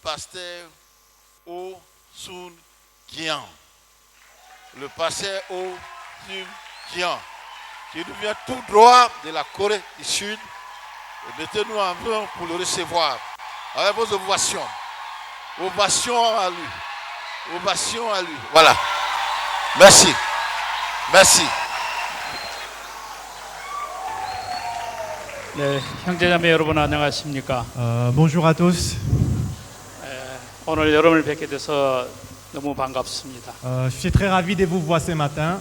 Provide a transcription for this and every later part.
pasteur Oh Sun Kian. Le pasteur Oh Sun Kian, qui nous vient tout droit de la Corée du Sud. Et mettez-nous en main pour le recevoir. Avec vos ovations. Ovation à lui. Ovation à lui. Voilà. Merci. Merci. 네, 형제자매 여러분 안녕하십니까? Bonjour à tous. 오늘 여러분을 뵙게 돼서 너무 반갑습니다. Je suis très ravi de vous voir ce matin.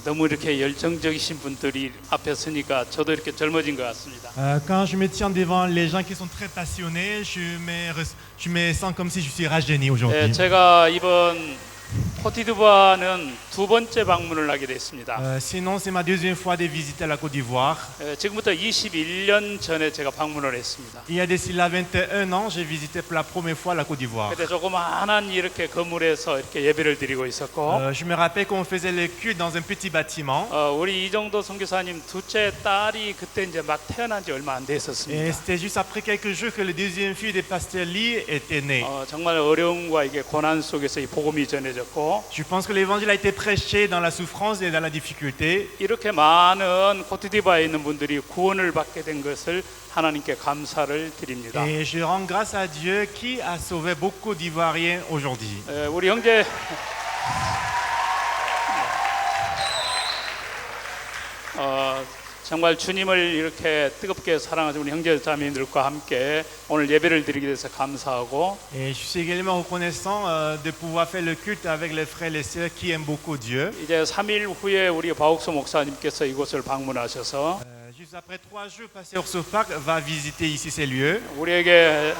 너무 이렇게 열정적이신 분들이 앞에 서니까 저도 이렇게 젊어진 것 같습니다. Quand je me tiens devant les gens qui sont très passionnés, je me sens comme si je suis rajeuni aujourd'hui. 네, 제가 이번 코트디부아르는 두 번째 방문을 하게 됐습니다. Sinon, c'est ma deuxième fois de visiter la Côte d'Ivoire. 지금부터 21년 전에 제가 방문을 했습니다. Il y a d'ici là 21 ans, j'ai visité pour la première fois la Côte d'Ivoire. 그때 조그마한 이렇게 건물에서 이렇게 예배를 드리고 있었고, Je me rappelle qu'on faisait le culte dans un petit bâtiment. 우리 이정도 선교사님 둘째 딸이 그때 이제 막 태어난 지 얼마 안 Et 됐었습니다. c'était juste après quelques jours que le deuxième fille de Pasteur Lee était née. 정말 어려움과 이게 고난 속에서 이 복음이 전해졌고, Je pense que l'évangile a été prêché dans la souffrance et dans la difficulté. 이렇게 많은 코트디부아르에 있는 분들이 구원을 받게 된 것을 하나님께 감사를 드립니다. Et je rends grâce à Dieu qui a sauvé beaucoup d'Ivoiriens aujourd'hui. 우리 형제 정말 주님을 이렇게 뜨겁게 사랑하는 우리 형제자매들과 함께 오늘 예배를 드리게 돼서 감사하고, Et je suis également reconnaissant de pouvoir faire le culte avec les frères et les sœurs qui aiment beaucoup Dieu. 이제 3일 후에 우리 바욱수 목사님께서 이곳을 방문하셔서 Juste après 3 jours, Pasteur Sopak va visiter ici ces lieux. 우리에게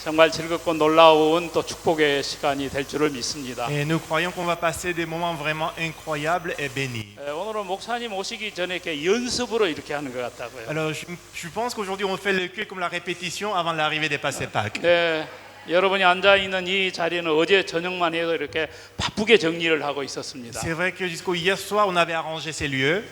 정말 즐겁고 놀라운 또 축복의 시간이 될 줄을 믿습니다. Et nous croyons qu'on va passer des moments vraiment incroyables et bénis. 오늘은 목사님 오시기 전에 이렇게 연습으로 이렇게 하는 것 같다고요. Alors je pense qu'aujourd'hui on fait le culte comme la répétition avant l'arrivée des Pasteur Pâques. 네, 여러분이 앉아 있는 이 자리는 어제 저녁만 해도 이렇게 바쁘게 정리를 하고 있었습니다. C'est vrai que jusqu'au hier soir on avait arrangé ces lieux.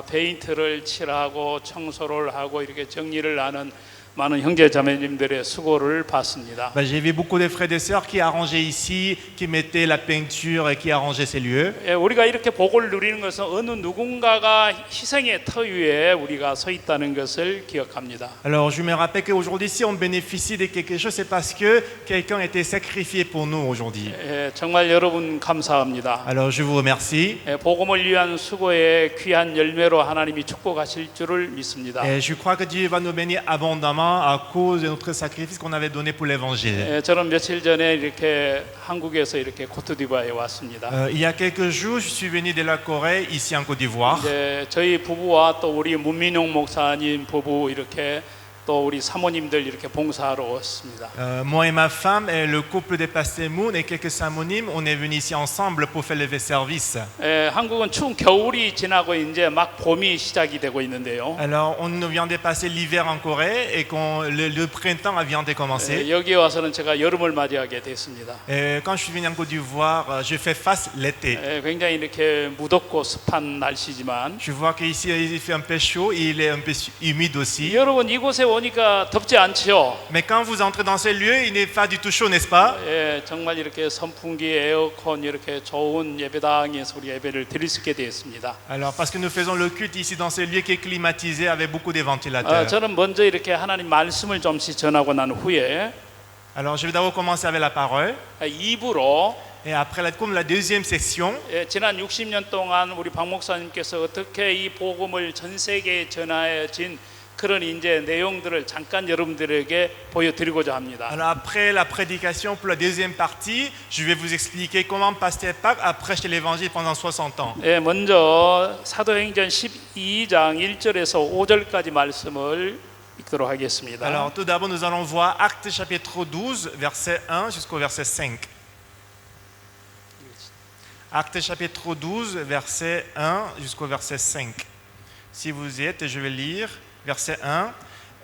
페인트를 칠하고 청소를 하고 이렇게 정리를 하는 많은 형제 자매님들의 수고를 봤습니다. J'ai vu beaucoup de frères et sœurs qui arrangeaient ici, qui mettaient la peinture et qui arrangeaient ces lieux. 우리가 이렇게 복을 누리는 것은 어느 누군가가 희생의 터 위에 우리가 서 있다는 것을 기억합니다. Alors je me rappelle qu'aujourd'hui si on bénéficie de quelque chose c'est parce que quelqu'un a été sacrifié pour nous aujourd'hui. 정말 여러분 감사합니다. Alors je vous remercie. 복음을 위한 수고의 귀한 열매로 하나님이 축복하실 줄을 믿습니다. Et je crois que Dieu va nous bénir abondamment à cause de notre sacrifice qu'on avait donné pour l'évangile. 저는 며칠 전에 이렇게 한국에서 이렇게 코트디부아르에 왔습니다. Il y a quelques jours je suis venu de la Corée ici en Côte d'Ivoire. 저희 부부와 또 우리 문민용 목사님 부부 이렇게 또 우리 사모님들 이렇게 봉사하러 왔습니다. Moi et ma femme et le couple des pasteurs Moon et quelques samonimes, on est venus ici ensemble pour faire le service. 한국은 추운 겨울이 지나고 이제 막 봄이 시작이 되고 있는데요. Alors on vient de passer l'hiver en Corée et le printemps vient de commencer. 여기 와서는 제가 여름을 맞이하게 됐습니다. Et quand je suis venu en Côte d'Ivoire, je fais face l'été. 굉장히 이렇게 무덥고 습한 날씨지만 Je vois qu'ici il fait un peu chaud et il est un peu humide aussi. 여러분 이곳에 오니까 덥지 않지요? Mais quand vous entrez dans ce lieu, il n'est pas du tout chaud, n'est-ce pas? 정말 이렇게 선풍기, 에어컨 이렇게 좋은 예배당에서 우리 예배를 드릴 수 있게 되었습니다. Alors parce que nous faisons le culte ici dans ce lieu qui est climatisé avec beaucoup de ventilateurs. 저는 먼저 이렇게 하나님 말씀을 좀씩 전하고 난 후에 Alors je vais d'abord commencer avec la parole. 2부로 Et après, comme la deuxième section, 지난 60년 동안 우리 박 목사님께서 어떻게 이 복음을 전 세계에 전해진 그런 이제 내용들을 잠깐 여러분들에게 보여드리고자 합니다. alors après la prédication pour la deuxième partie, je vais vous expliquer comment Pasteur Pâques a prêché l'évangile pendant 60 ans. 먼저 사도행전 12장 1절에서 5절까지 말씀을 읽도록 하겠습니다. Alors tout d'abord, nous allons voir Actes chapitre 12, verset 1 jusqu'au verset 5. Actes chapitre 12, verset 1 jusqu'au verset 5. Si vous y êtes, je vais lire. Verset 1.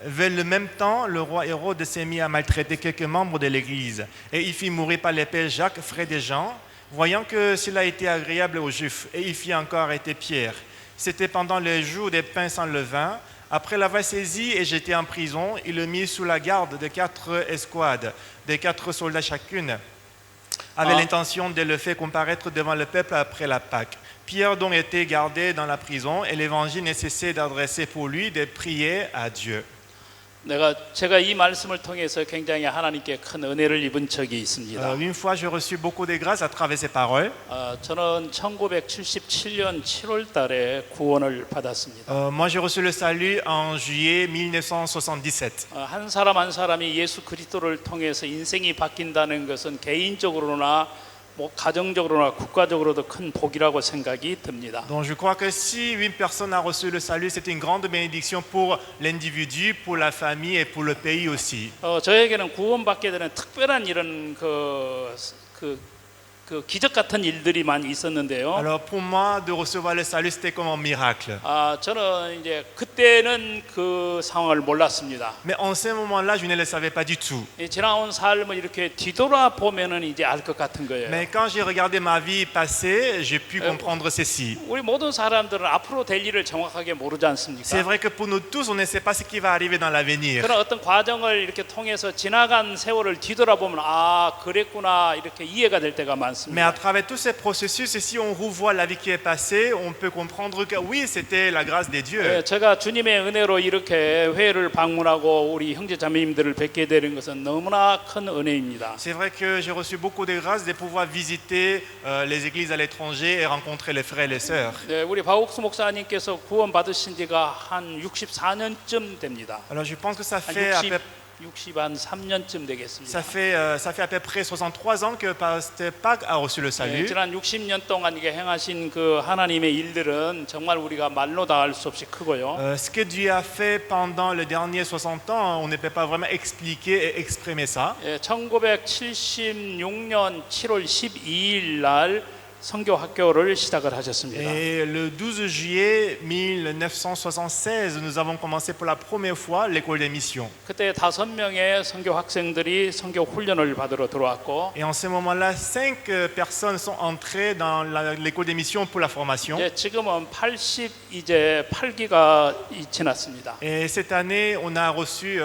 Vers le même temps, le roi Hérode s'est mis à maltraiter quelques membres de l'Église, et il fit mourir par l'épée Jacques, frère de Jean, voyant que cela était agréable aux Juifs, et il fit encore arrêter Pierre. C'était pendant les jours des pains sans levain, Après l'avoir saisi et jeté en prison, il le mit sous la garde de 4 escouades, de 4 soldats chacune, avec l'intention de le faire comparaître devant le peuple après la Pâque. Pierre donc était gardé dans la prison et l'évangile ne cessait d'adresser pour lui des prières à Dieu. 제가 이 말씀을 통해서 굉장히 하나님께 큰 은혜를 입은 적이 있습니다. Une fois, j'ai reçu beaucoup de grâce à travers ces paroles. 저는 1977년 7월 달에 구원을 받았습니다. Moi, j'ai reçu le salut en juillet 1977. 한 사람 한 사람이 예수 그리스도를 통해서 인생이 바뀐다는 것은 개인적으로나 뭐 가정적으로나 국가적으로도 큰 복이라고 생각이 듭니다. Donc je crois que si une personne a reçu le salut, c'est une grande bénédiction pour l'individu, pour la famille et pour le pays aussi. 저에게는 구원받게 되는 특별한 이런 그 기적 같은 일들이 많이 있었는데요. Alors pour moi, de recevoir le salut, c'était comme un miracle. 저는 이제 그때는 그 상황을 몰랐습니다. Mais en ce moment-là, je ne le savais pas du tout. 지나온 삶을 이렇게 뒤돌아 보면은 이제 알 것 같은 거예요. Mais quand j'ai regardé ma vie passée, j'ai pu comprendre ceci. 우리 모든 사람들은 앞으로 될 일을 정확하게 모르지 않습니까? C'est vrai que pour nous tous, on ne sait pas ce qui va arriver dans l'avenir. 그런 어떤 과정을 이렇게 통해서 지나간 세월을 뒤돌아보면 아 그랬구나 이렇게 이해가 될 때가 많습니다. Mais à travers tous ces processus, et si on revoit la vie qui est passée, on peut comprendre que oui, c'était la grâce de Dieu. 제가 주님의 은혜로 이렇게 회를 방문하고 우리 형제 자매님들을 뵙게 되는 것은 너무나 큰 은혜입니다. C'est vrai que j'ai reçu beaucoup de grâce de pouvoir visiter les églises à l'étranger et rencontrer les frères et les sœurs. 네, 우리 박옥수 목사님께서 구원 받으신 지가 한 64년쯤 됩니다. Alors je pense que ça fait à peu 63년쯤 되겠습니다. ça fait à peu près 63 ans que Pasteur Pâques a reçu le salut. 지난 60년 동안 이게 행하신 그 하나님의 일들은 정말 우리가 말로 다 할 수 없이 크고요. Ce que Dieu a fait pendant les derniers 60 ans, on ne peut pas vraiment expliquer et exprimer ça. 1976년 7월 12일 날 선교 학교를 시작을 하셨습니다. Et le 12 juillet 1976, nous avons commencé pour la première fois l'école des missions. 그때 5명의 선교 학생들이 선교 훈련을 받으러 들어왔고 Et en ce moment-là, 5 personnes sont entrées dans l'école des missions pour la formation. 지금은 88기가 지났습니다. Et cette année, on a reçu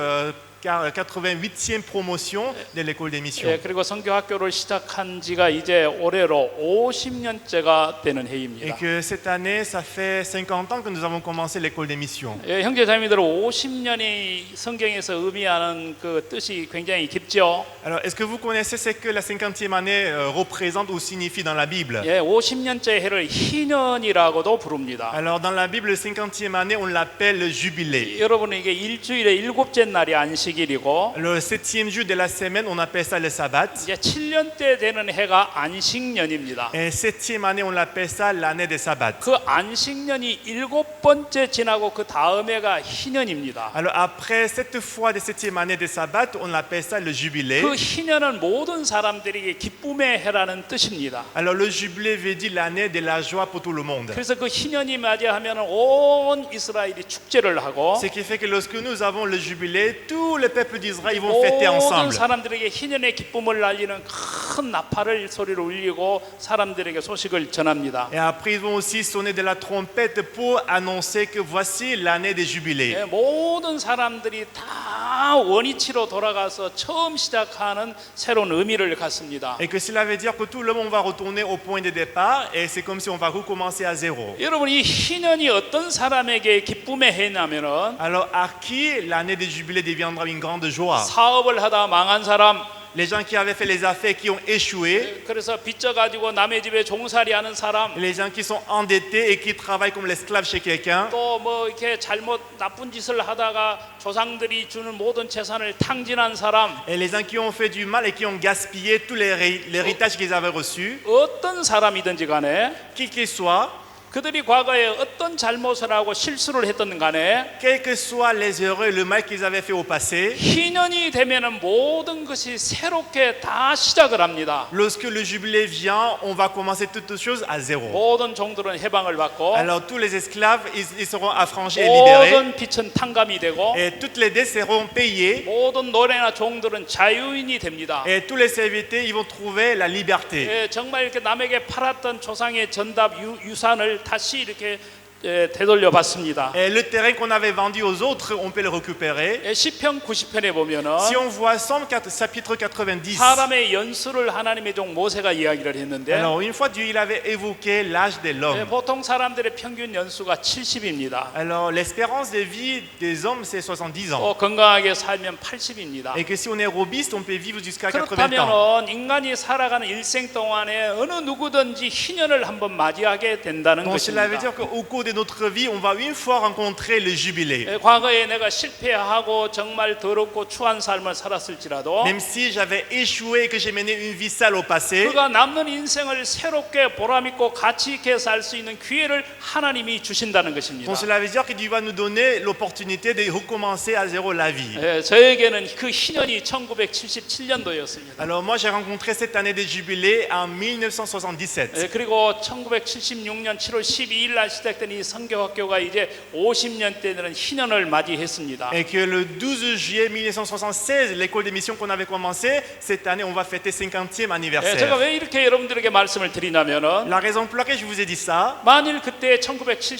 88e promotion de l'école des missions. 그리고 선교 학교를 시작한 지가 이제 올해로 50년째가 되는 Et 해입니다. que cette année, ça fait 50 ans que nous avons commencé l'école des missions. 형제자매들 50년이 성경에서 의미하는 그 뜻이 굉장히 깊죠. Alors, est-ce que vous connaissez ce que la 50e année représente ou signifie dans la Bible? 50년째 해를 희년이라고도 부릅니다. Alors, dans la Bible, la 50e année, on l'appelle le jubilé. 여러분 이게 일주일에 7째 날이 안식일이고 Le 7e jour de la semaine, on appelle ça le sabbat. 이제 7년째 되는 해가 안식년입니다. Et 7e année, on appelle ça l'année des sabbats. 그 안식년이 7번째 지나고 그 다음 해가 희년입니다. Alors, après cette fois de 7e année des sabbats, on appelle ça le jubilé. 그 희년은 모든 사람들에게 기쁨의 해라는 뜻입니다. Alors, le jubilé veut dire l'année de la joie pour tout le monde. 그래서 그 희년이 맞이하면 온 이스라엘이 축제를 하고 Ce qui fait que lorsque nous avons le jubilé, tout le peuple d'Israël ils vont fêter 모든 ensemble. 사람들에게 희년의 기쁨을 날리는 큰 나팔을 소리를 울리고 사람들에게 소식을 전합니다. Et après, ils vont aussi sonner de la trompette pour annoncer que voici l'année des jubilés. 모든 사람들이 다 원위치로 돌아가서 처음 시작하는 새로운 의미를 갖습니다. Et que cela veut dire que tout le monde va retourner au point de départ et c'est comme si on va recommencer à zéro. 여러분 이 희년이 어떤 사람에게 기쁨의 해냐면은 Alors, à qui l'année des jubilés deviendra une grande joie? 사업을 하다 망한 사람, Les gens qui avaient fait les affaires qui ont échoué, 그래서 빚져가지고 남의 집에 종살이하는 사람, les gens qui sont endettés et qui travaillent comme l'esclave chez quelqu'un, 또 뭐 이렇게 잘못 나쁜 짓을 하다가 조상들이 주는 모든 재산을 탕진한 사람, et les gens qui ont fait du mal et qui ont gaspillé tout l'héritage qu'ils avaient reçu, 어떤 사람이든지 간에 qui qu'il soit, 그들이 과거에 어떤 잘못을 하고 실수를 했던 간에 quels que soient les erreurs et le mal qu'ils avaient fait au passé, 희년이 되면은 모든 것이 새롭게 다 시작을 합니다. lorsque le jubilé vient, on va commencer toutes choses à zéro. 모든 종들은 해방을 받고 Alors tous les esclaves, ils seront affranchis et libérés, 모든 빚은 탕감이 되고 et toutes les dettes seront payées, 모든 노래나 종들은 자유인이 됩니다. et tous les serviteurs, ils vont trouver la liberté. 정말 이렇게 남에게 팔았던 조상의 전답 유산을 다시 이렇게 되돌려 봤습니다. Et le terrain qu'on avait vendu aux autres, on peut le récupérer. 시편 90편에 보면은 Si on voit Somme chapitre 90, 사람의 연수를 하나님의 종 모세가 이야기를 했는데 alors une fois Dieu il avait évoqué l'âge de l'homme. 보통 사람들의 평균 연수가 70입니다. Alors l'espérance de vie des hommes c'est 70 ans. 또 건강하게 살면 80입니다. Et que si on est robuste, on peut vivre jusqu'à 80 ans. 그렇다면 인간이 살아가는 일생 동안에 어느 누구든지 희년을 한번 맞이하게 된다는 Donc cela veut 것입니다. dire qu'au cours de notre vie, on va une fois rencontrer le jubilé. 과거에 내가 실패하고 정말 더럽고 추한 삶을 살았을지라도 Même si j'avais échoué et que j'ai mené une vie sale au passé, 그가 남는 인생을 새롭게 보람있고 가치 있게 살 수 있는 기회를 하나님이 주신다는 것입니다. donc cela veut dire que Dieu va nous donner l'opportunité de recommencer à zéro la vie. 저에게는 그 희년이 1977년도였습니다. Alors moi j'ai rencontré cette année de jubilé en 1977. 그리고 1976년 7월 12일 날 시작된 이 선교학교가 이제 50년 되는 희년을 맞이했습니다. Et que le 12 juillet 1976, l'école de mission qu'on avait commencé, cette année on va fêter 50e 제가 anniversaire. 왜 이렇게 여러분들에게 말씀을 드리냐면은 La raison pour laquelle je vous ai dit ça, 만일 그때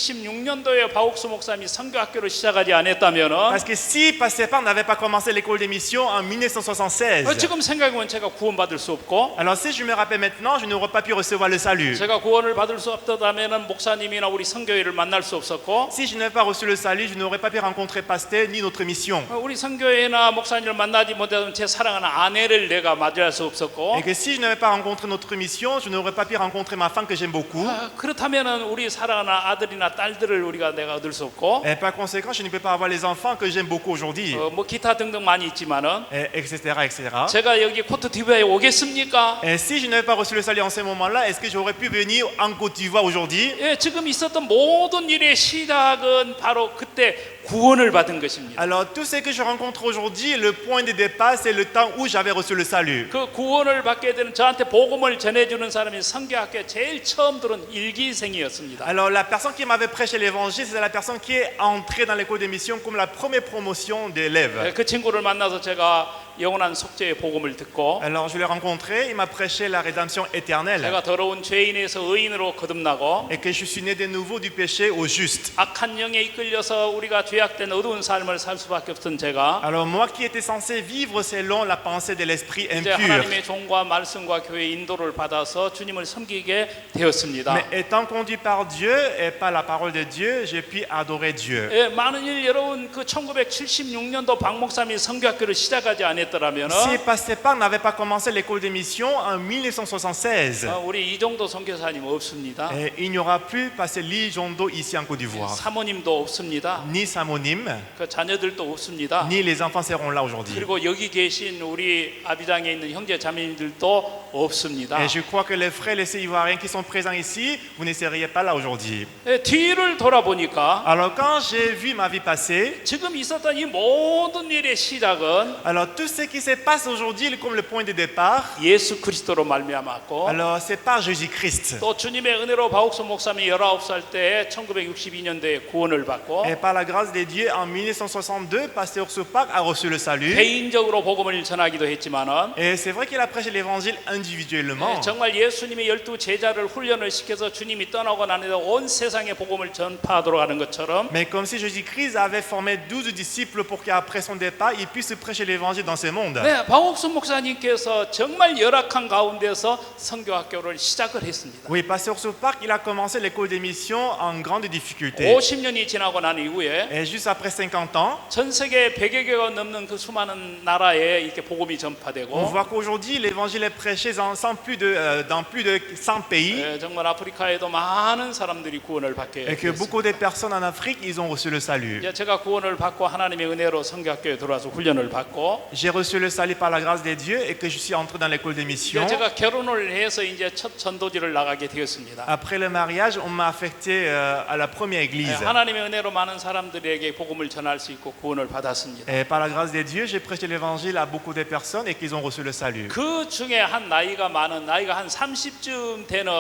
1976년도에 바옥수 목사님이 선교학교를 시작하지 않았다면은 parce que si Pasteur n'avait pas commencé l'école de mission en 1976, 지금 생각해보면 제가 구원받을 수 없고 alors si je me rappelle maintenant, je n'aurais pas pu recevoir le salut. 제가 구원을 받을 수 없다면은 목사님이나 우리 선교회를 만날 수 없었고 Si je n'avais pas reçu le salut, je n'aurais pas pu rencontrer Pasteur ni notre mission. 우리 선교회나 목사님을 만나지 못하면 제 사랑하는 아내를 내가 맞이할 수 없었고 Et que si je n'avais pas rencontré notre mission, je n'aurais pas pu rencontrer ma femme que j'aime beaucoup. 그렇다면은 우리 사랑하는 아들이나 딸들을 내가 얻을 수 없고 Et par conséquent, je ne peux pas avoir les enfants que j'aime beaucoup aujourd'hui. 뭐 기타 등등 많이 있지만은 Etc. etc. 제가 여기 코트디부아에 오겠습니까? Et si je n'avais pas reçu le salut en ce moment-là, est-ce que j'aurais pu venir en Côte d'Ivoire aujourd'hui? 지금 있었던 모든 일의 시작은 바로 그때 구원을 받은 것입니다. Alors tout ce que je rencontre aujourd'hui, le point de départ, c'est le temps où j'avais reçu le salut. 그 구원을 받게 되는 저한테 복음을 전해주는 사람이 선교학교에 제일 처음 들은 일기생이었습니다. Alors la personne qui m'avait prêché l'évangile, c'est la personne qui est entrée dans l'école de mission comme la première promotion d'élèves. 그 친구를 만나서 제가 영원한 속죄의 복음을 듣고 Alors je l'ai rencontré, il m'a prêché la rédemption éternelle 제가 더러운 죄인에서 의인으로 거듭나고 et que je suis né de nouveau du péché au juste. 악한 영에 이끌려서 우리가 죄악된 어두운 삶을 살 수밖에 없던 제가 Alors moi qui étais censé vivre selon la pensée de l'esprit 이제 impur, 하나님의 종과 말씀과 교회의 인도를 받아서 주님을 섬기게 되었습니다. mais étant conduit par Dieu et par la parole de Dieu, j'ai pu adorer Dieu. 만일 여러분 그 1976년도 박 목사님이 선교학교를 시작하지 않았더라면 Si Pasteur Park n'avait pas commencé l'école de mission en 1976, 우리 이정도 선교사님 없습니다. il n'y aura plus Pasteur Lee Jondo ici en Côte d'Ivoire. 사모님도 없습니다. Ni Samonim, 그 자녀들도 없습니다. ni les enfants seront là aujourd'hui. 그리고 여기 계신 우리 아비당에 있는 형제 자매님들도 없습니다. Et je crois que les frères et les sœurs ivoiriens qui sont présents ici, vous ne seriez pas là aujourd'hui. 뒤를 돌아보니까 Alors quand j'ai vu ma vie passer, 지금 있었던 이 모든 일의 시작은 alors tout ce qui se passe aujourd'hui comme le point de départ, 예수 그리스도로 말미암았고 alors c'est par Jésus-Christ. 또 주님의 은혜로 바옥수 목사님이 19살 때 1962년도에 구원을 받고 Et par la grâce de Dieu, en 1962, Pasteur Sopak a reçu le salut. 개인적으로 복음을 전하기도 했지만은 Et c'est vrai qu'il a prêché l'évangile individuellement. 정말 예수님이 12 제자를 훈련을 시켜서 주님이 떠나고 난 후에 온 세상에 복음을 전파하도록 하는 것처럼 Mais comme si Jésus-Christ avait formé 12 disciples pour qu'après son départ, il puisse prêcher l'évangile dans ce monde. 박옥순 목사님께서 정말 열악한 가운데서 선교학교를 시작을 했습니다. Oui, Pasteur Sopak, il a commencé l'école des missions en grande difficulté. 50년이 지나고 난 이후에 Et juste après 50 ans, 전 세계 100여 개가 넘는 그 수많은 나라에 이렇게 복음이 on 전파되고 voit qu'aujourd'hui, l'évangile est prêché dans plus de 100 pays. 정말 아프리카에도 많은 사람들이 구원을 받게 Et que 됐습니다. beaucoup de personnes en Afrique, ils ont reçu le salut. 제가 구원을 받고 하나님의 은혜로 선교학교에 들어와서 훈련을 받고 J'ai reçu le salut par la grâce de Dieu et que je suis entré dans l'école des missions. 제가 결혼을 해서 이제 첫 전도지를 나가게 되었습니다. Après le mariage, on m'a affecté à la première église. 하나님의 은혜로 많은 사람들에게 복음을 전할 수 있고 구원을 받았습니다. Et par la grâce de Dieu, j'ai prêché l'évangile à beaucoup de personnes et qu'ils ont reçu le salut. 그 중에 한 나이가 한 30쯤 되는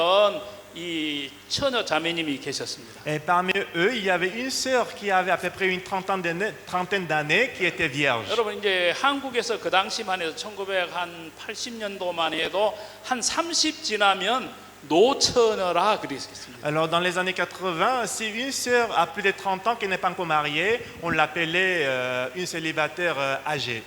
이 처녀 자매님이 계셨습니다. Et parmi eux, il y avait une sœur qui avait à peu près une trentaine d'années qui était vierge. 여러분 이제 한국에서 그 당시만 해도 1980년도만 해도 한 30 지나면 노처녀라 그랬습니다. Alors dans les années 80, si une sœur a plus de 30 ans qui n'est pas encore mariée, on l'appelait une célibataire âgée.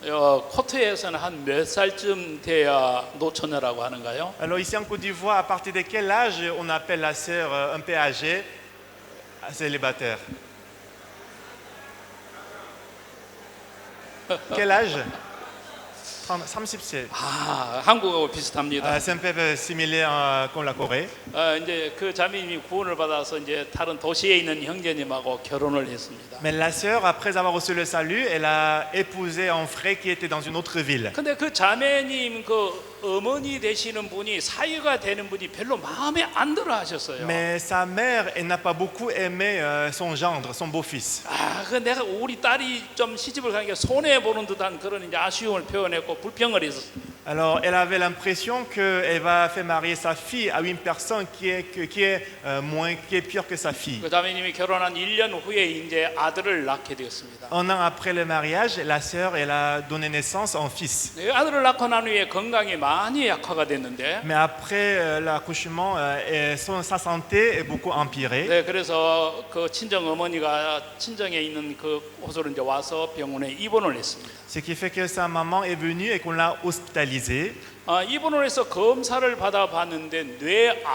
코트에서는 한 몇 살쯤 돼야 노처녀라고 하는가요? Alors ici en Côte d'Ivoire, à partir de quel âge on appelle la sœur un peu âgée célibataire? Quel âge? 30세. 아, 한국하고 비슷합니다. C'est un peu similaire comme la Corée. 이제 그 자매님이 구원을 받아서 이제 다른 도시에 있는 형제님하고 결혼을 했습니다. Mais la sœur, après avoir reçu le salut, elle a épousé un frère qui était dans une autre ville. 근데 그 자매님 그 어머니 되시는 분이 사위가 되는 분이 별로 마음에 안 들어 하셨어요. Mais sa mère, elle n'a pas beaucoup aimé son gendre, son beau-fils. 아, 그 내가 우리 딸이 좀 시집을 가니까 손해 보는 듯한 그런 이제 아쉬움을 표현했고 불평을 했었어요. Alors, elle avait l'impression qu'elle va faire marier sa fille à une personne qui est pire que sa fille. 그 자매님이 결혼한 1년 후에 이제 아들을 낳게 되었습니다. Un an après le mariage, la sœur, elle a donné naissance à un fils. 네, 아들을 낳고 난 후에 건강이 많이 약화가 됐는데, Mais après l'accouchement, sa santé est beaucoup empirée. 네, 그래서 그 친정 어머니가 친정에 있는 그 곳으로 이제 와서 병원에 입원을 했습니다. Ce qui fait que sa maman est venue et qu'on l'a hospitalisée. 입원을 해서 검사를 받아봤는데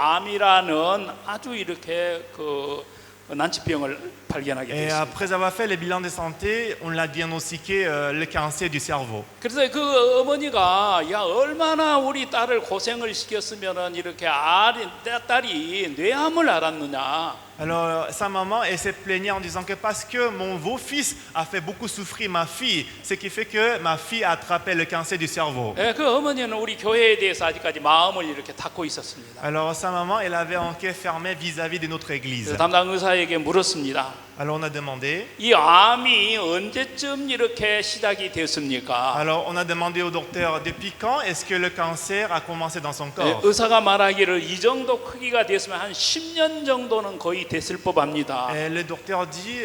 뇌암이라는 아주 이렇게 그 난치병을 발견하게 Et 됐습니다. après avoir fait le bilan de santé, on l'a diagnostiqué le cancer du cerveau. 그래서 그 어머니가 야 얼마나 우리 딸을 고생을 시켰으면은 이렇게 딸이 뇌암을 알았느냐. Alors sa maman, elle s'est plaignée en disant que parce que mon beau-fils a fait beaucoup souffrir ma fille, ce qui fait que ma fille a attrapé le cancer du cerveau. 예, 그 어머니는 우리 교회에 대해서 아직까지 마음을 이렇게 닫고 있었습니다. Alors sa maman, elle avait un cœur fermé vis-à-vis de notre église. 그래서 담당 의사에게 물었습니다. Alors on a demandé. 이 암이 언제쯤 이렇게 시작이 됐습니까? Alors on a demandé au docteur depuis quand est-ce que le cancer a commencé dans son 예, corps. 의사가 말하기를 이 정도 크기가 됐으면 한 10년 정도는 거의 됐을 법합니다. Et le docteur dit,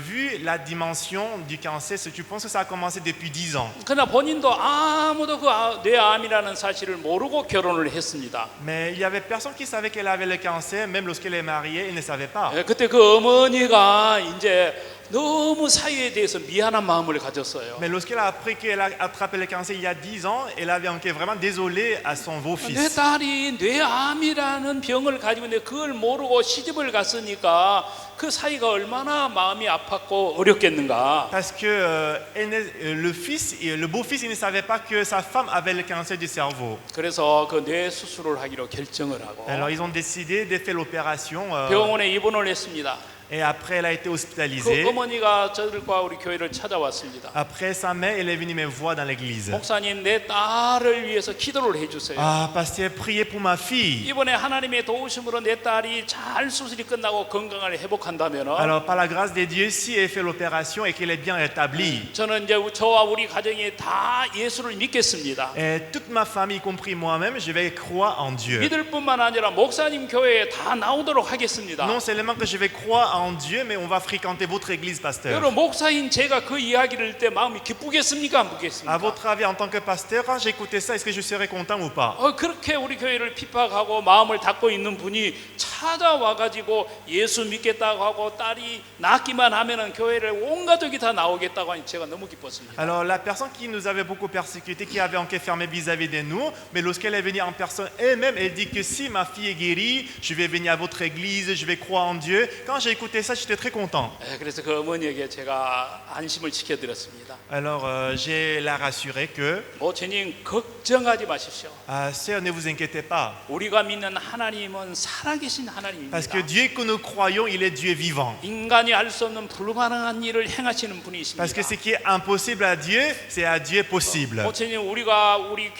vu la dimension du cancer, tu penses que ça a commencé depuis 10 ans. 그러나 본인도 아무도 그 뇌암이라는 사실을 모르고 결혼을 했습니다. Mais il y avait personne qui savait qu'elle avait le cancer, même lorsqu'elle est mariée, elle ne savait pas. 예, 그때 그 어머니가 이제 너무 사위에 대해서 미안한 마음을 가졌어요. Mais lorsqu'elle a appris qu'elle a attrapé le cancer il y a 10 ans, elle avait un cœur vraiment désolé à son 내 beau-fils. 딸이 뇌암이라는 병을 가지고 있는데 그걸 모르고 시집을 갔으니까 그 사이가 얼마나 마음이 아팠고 어렵겠는가. Parce que le beau-fils, il ne savait pas que sa femme avait le cancer du cerveau. 그래서 그 뇌 수술을 하기로 결정을 하고 Alors ils ont décidé de faire l'opération 병원에 입원을 했습니다. et après elle a été 그 hospitalisée. 어머니가 저들과 우리 교회를 찾아왔습니다. Après sa mère, elle est venue me voir dans l'église. 목사님, 내 딸을 위해서 기도를 해주세요. Ah, pasteur, priez pour ma fille. 이번에 하나님의 도우심으로 내 딸이 잘 수술이 끝나고 건강을 회복한다면 Alors par la grâce de Dieu, si elle fait l'opération et qu'elle est bien rétablie, 저는 이제 저와 우리 가정이 다 예수를 믿겠습니다. et toute ma famille, y compris moi-même, je vais croire en Dieu. 믿을 뿐만 아니라 목사님 교회에 다 나오도록 하겠습니다. Non seulement que je vais croire en Dieu, mais on va fréquenter votre église, pasteur. 여러분, 목사인 제가 그 이야기를 할 때 마음이 기쁘겠습니까? 안 À 기쁘겠습니까? votre avis, en tant que pasteur, quand j'écoutais ça, est-ce que je serais content ou pas? 그렇게 우리 교회를 핍박하고 마음을 닫고 있는 분이 찾아와가지고 예수 믿겠다고 하고 딸이 낫기만 하면은 교회를 온 가족이 다 나오겠다고 하니 제가 너무 기뻤습니다. Alors la personne qui nous avait beaucoup persécuté, qui avait un cœur fermé vis-à-vis de nous, mais lorsqu'elle est venue en personne elle-même, elle dit que si ma fille est guérie, je vais venir à votre église, je vais croire en Dieu. Quand j'ai écouté ça, j'étais très content. 그래서 그 어머니에게 제가 안심을 지켜드렸습니다. Alors j'ai la rassuré que, 모친님 걱정하지 마십시오. sœur, ne vous inquiétez pas, 우리가 믿는 하나님은 살아계신 하나님입니다. parce que Dieu que nous croyons, il est Dieu vivant. 인간이 할 수 없는 불가능한 일을 행하시는 분이십니다. Parce que ce qui est impossible à Dieu, c'est à Dieu possible. 모친님,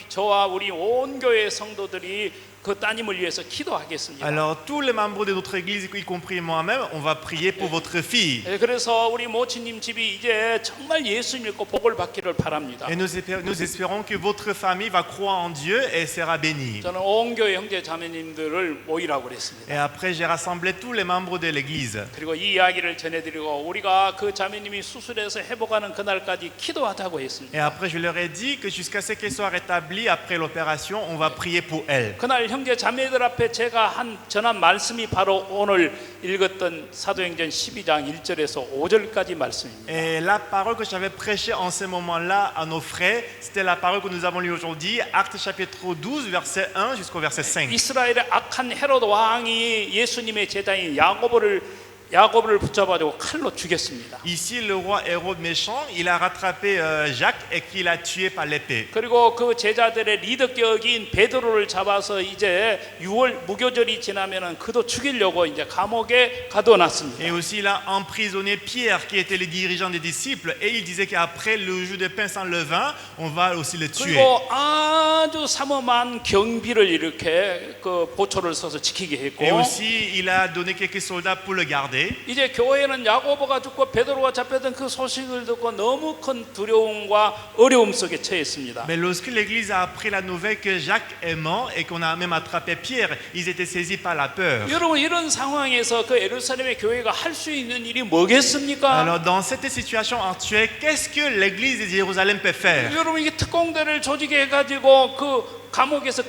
저와 우리 온 교회 성도들이 그 따님을 위해서 기도하겠습니다. Alors tous les membres de notre église, y compris moi-même, on va prier pour votre fille. 그래서 우리 모친님 집이 이제 정말 예수 믿고 복을 받기를 바랍니다. Et nous espérons que votre famille va croire en Dieu et sera bénie. 저는 온 교회 형제 자매님들을 모이라고 그랬습니다. Et après, j'ai rassemblé tous les membres de l'église. 그리고 이 이야기를 전해드리고 우리가 그 자매님이 수술해서 회복하는 그날까지 기도하자고 Et 했습니다. après, je leur ai dit que jusqu'à ce qu'elle soit rétablie après l'opération, on va prier pour elle. 그날 형제 자매들 앞에 제가 전한 말씀이 바로 오늘 읽었던 사도행전 12장 1절에서 5절까지 말씀입니다. Et la parole que j'avais prêchée en ce moment-là à nos frères, c'était la parole que nous avons lue aujourd'hui, Actes chapitre 12, verset 1 jusqu'au verset 5. 이스라엘의 악한 헤롯 왕이 예수님의 제자인 야고보를 붙잡아가지고 칼로 죽였습니다. Ici, le roi Hérode méchant, il a rattrapé Jacques et qu'il a tué par l'épée. 그리고 그 제자들의 리더격인 베드로를 잡아서 이제 6월 무교절이 지나면은 그도 죽이려고 이제 감옥에 가둬놨습니다. Et aussi, il a emprisonné Pierre, qui était le dirigeant des disciples, et il disait qu'après le jour de pain sans levain, on va aussi le tuer. 그리고 아주 삼엄한 경비를 이렇게 그 보초를 서서 지키게 했고, Et aussi, il a donné quelques soldats pour le garder. 이제 교회는 야고보가 죽고 베드로가 잡혔던 그 소식을 듣고 너무 큰 두려움과 어려움 속에 처했습니다. Mais lorsque l'Église a appris la nouvelle que Jacques est mort et qu'on a même attrapé Pierre, ils étaient saisis par la peur. 여러분 이런 상황에서 그 예루살렘의 교회가 할 수 있는 일이 뭐겠습니까? Alors dans cette situation actuelle, qu'est-ce que l'Église de Jérusalem peut faire? 여러분 이게 특공대를 조직해 가지고 그 감옥에서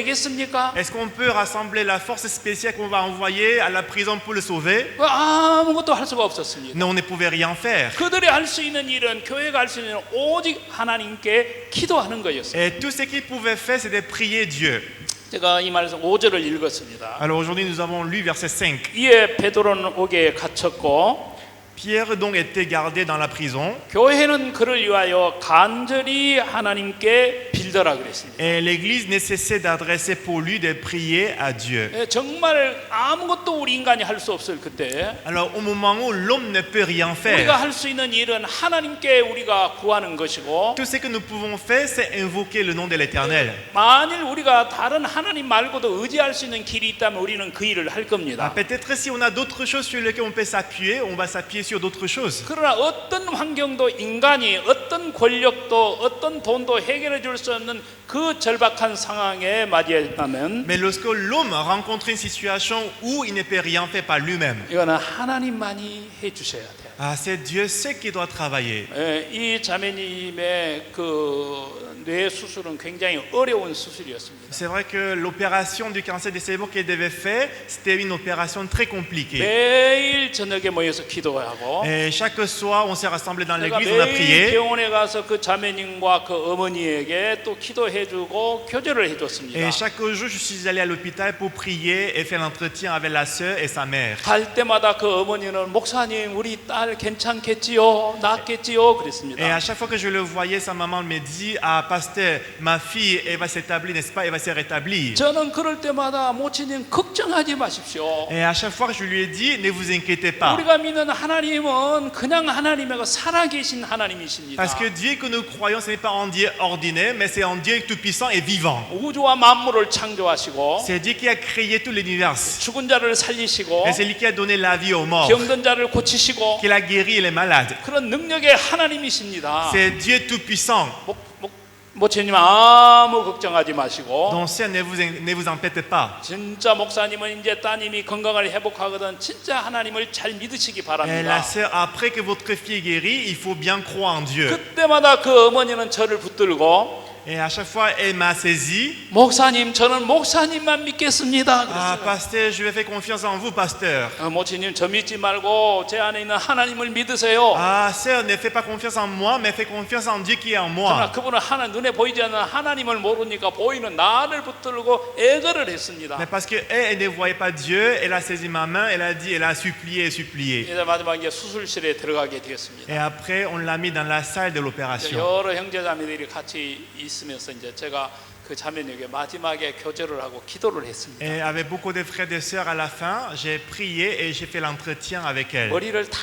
끄집어내겠습니까? Est-ce qu'on peut rassembler la force spéciale qu'on va envoyer à la prison pour le sauver? 아무것도 할 수가 없었습니다. Non, on ne pouvait rien faire. 그들이 할 수 있는 일은 교회가 할 수 있는 일은 오직 하나님께 기도하는 거였어요. Et tout ce qu'ils pouvaient faire, c'était prier Dieu. 제가 이 말에서 5절을 읽었습니다. Alors aujourd'hui, nous avons lu verset 5. 이에 베드로는 옥에 갇혔고 Pierre donc était gardé dans la prison 교회는 그를 위하여 간절히 하나님께 빌더라 그랬습니다. et l'Église ne cessait d'adresser pour lui des prières à Dieu. 정말 아무것도 우리 인간이 할 수 없을 그때 Alors au moment où l'homme ne peut rien 우리가 faire, 할 수 있는 일은 하나님께 우리가 구하는 것이고 tout ce que nous pouvons faire, c'est invoquer le nom de l'Éternel. 만일 우리가 다른 하나님 말고도 의지할 수 있는 길이 있다면 우리는 그 일을 할 Ah, 겁니다. peut-être si on a d'autres choses sur lesquelles on peut s'appuyer, on va s'appuyer sur d'autres choses. 그러나 어떤 환경도 인간이 어떤 권력도 어떤 돈도 해결해 줄 수 없는 그 절박한 상황에 맞이했다면 Mais lorsque l'homme rencontre une situation où il ne peut rien faire par lui-même, 이거는 하나님만이 해 주셔야 돼요. ah, c'est Dieu seul qui doit travailler. 이 자매님의 그 뇌 수술은 굉장히 어려운 수술이었습니다. C'est vrai que l'opération du cancer des cerveaux qu'elle devait faire, c'était une opération très compliquée. 매일 저녁에 모여서 기도하고 Et chaque soir, on s'est rassemblés dans 내가 l'église, on a 매일 prié. 병원에 가서 그 자매님과 그 어머니에게 또 기도해주고 교제를 해줬습니다. Et chaque jour, je suis allé à l'hôpital pour prier et faire l'entretien avec la sœur et sa mère. 갈 때마다 그 어머니는 목사님 우리 딸 괜찮겠지요? 낫겠지요? Et 그랬습니다. à chaque fois que je le voyais, sa maman me dit, ah pasteur, ma fille, elle va s'établir, n'est-ce pas? Elle va se rétablir. 저는 그럴 때마다 모치님 걱정하지 마십시오. Et à chaque fois que je lui ai dit, ne vous inquiétez pas. 우리가 믿는 하나님은 그냥 하나님이고 살아계신 하나님이십니다. Parce que Dieu que nous croyons, ce n'est pas un Dieu ordinaire, mais c'est un Dieu tout-puissant et vivant. 우주와 만물을 창조하시고 C'est Dieu qui a créé tout l'univers. 죽은 자를 살리시고 Et c'est lui qui a donné la vie aux morts, 병든 자를 고치시고 qui a guéri les malades. 그런 능력의 하나님이십니다. C'est Dieu tout-puissant. 모치님 아무 걱정하지 마시고 Donc, Seigneur, ne vous embêtez pas. 진짜 목사님은 이제 따님이 건강을 회복하거든 진짜 하나님을 잘 믿으시기 Et la 바랍니다. sœur, après que votre fille est guérie, il faut bien croire en Dieu. 그때마다 그 어머니는 저를 붙들고 Et à chaque fois, elle m'a saisi. 목사님 저는 목사님만 믿겠습니다. Ah, 그랬어요. pasteur, je vais faire confiance en vous, pasteur. 모치님 저 믿지 말고 제 안에 있는 하나님을 믿으세요. Ah, sœur, ne fais pas confiance en moi, mais fais confiance en Dieu qui est en 그러나 moi. 그분은 눈에 보이지 않는 하나님을 모르니까 보이는 나를 붙들고 애걸을 했습니다. Mais parce qu'elle, elle ne voyait pas Dieu, elle a saisi ma main, elle a dit, elle a supplié et supplié. 이제 마지막에 수술실에 들어가게 되었습니다. Et après, on l'a mis dans la salle de l'opération. 여러 형제자매들이 같이 있으면서 이제 제가 그 자매님에게 마지막에 교제를 하고 기도를 했습니다. Et avec beaucoup de frères et sœurs à la fin, j'ai prié et j'ai fait l'entretien avec elle. 머리를 다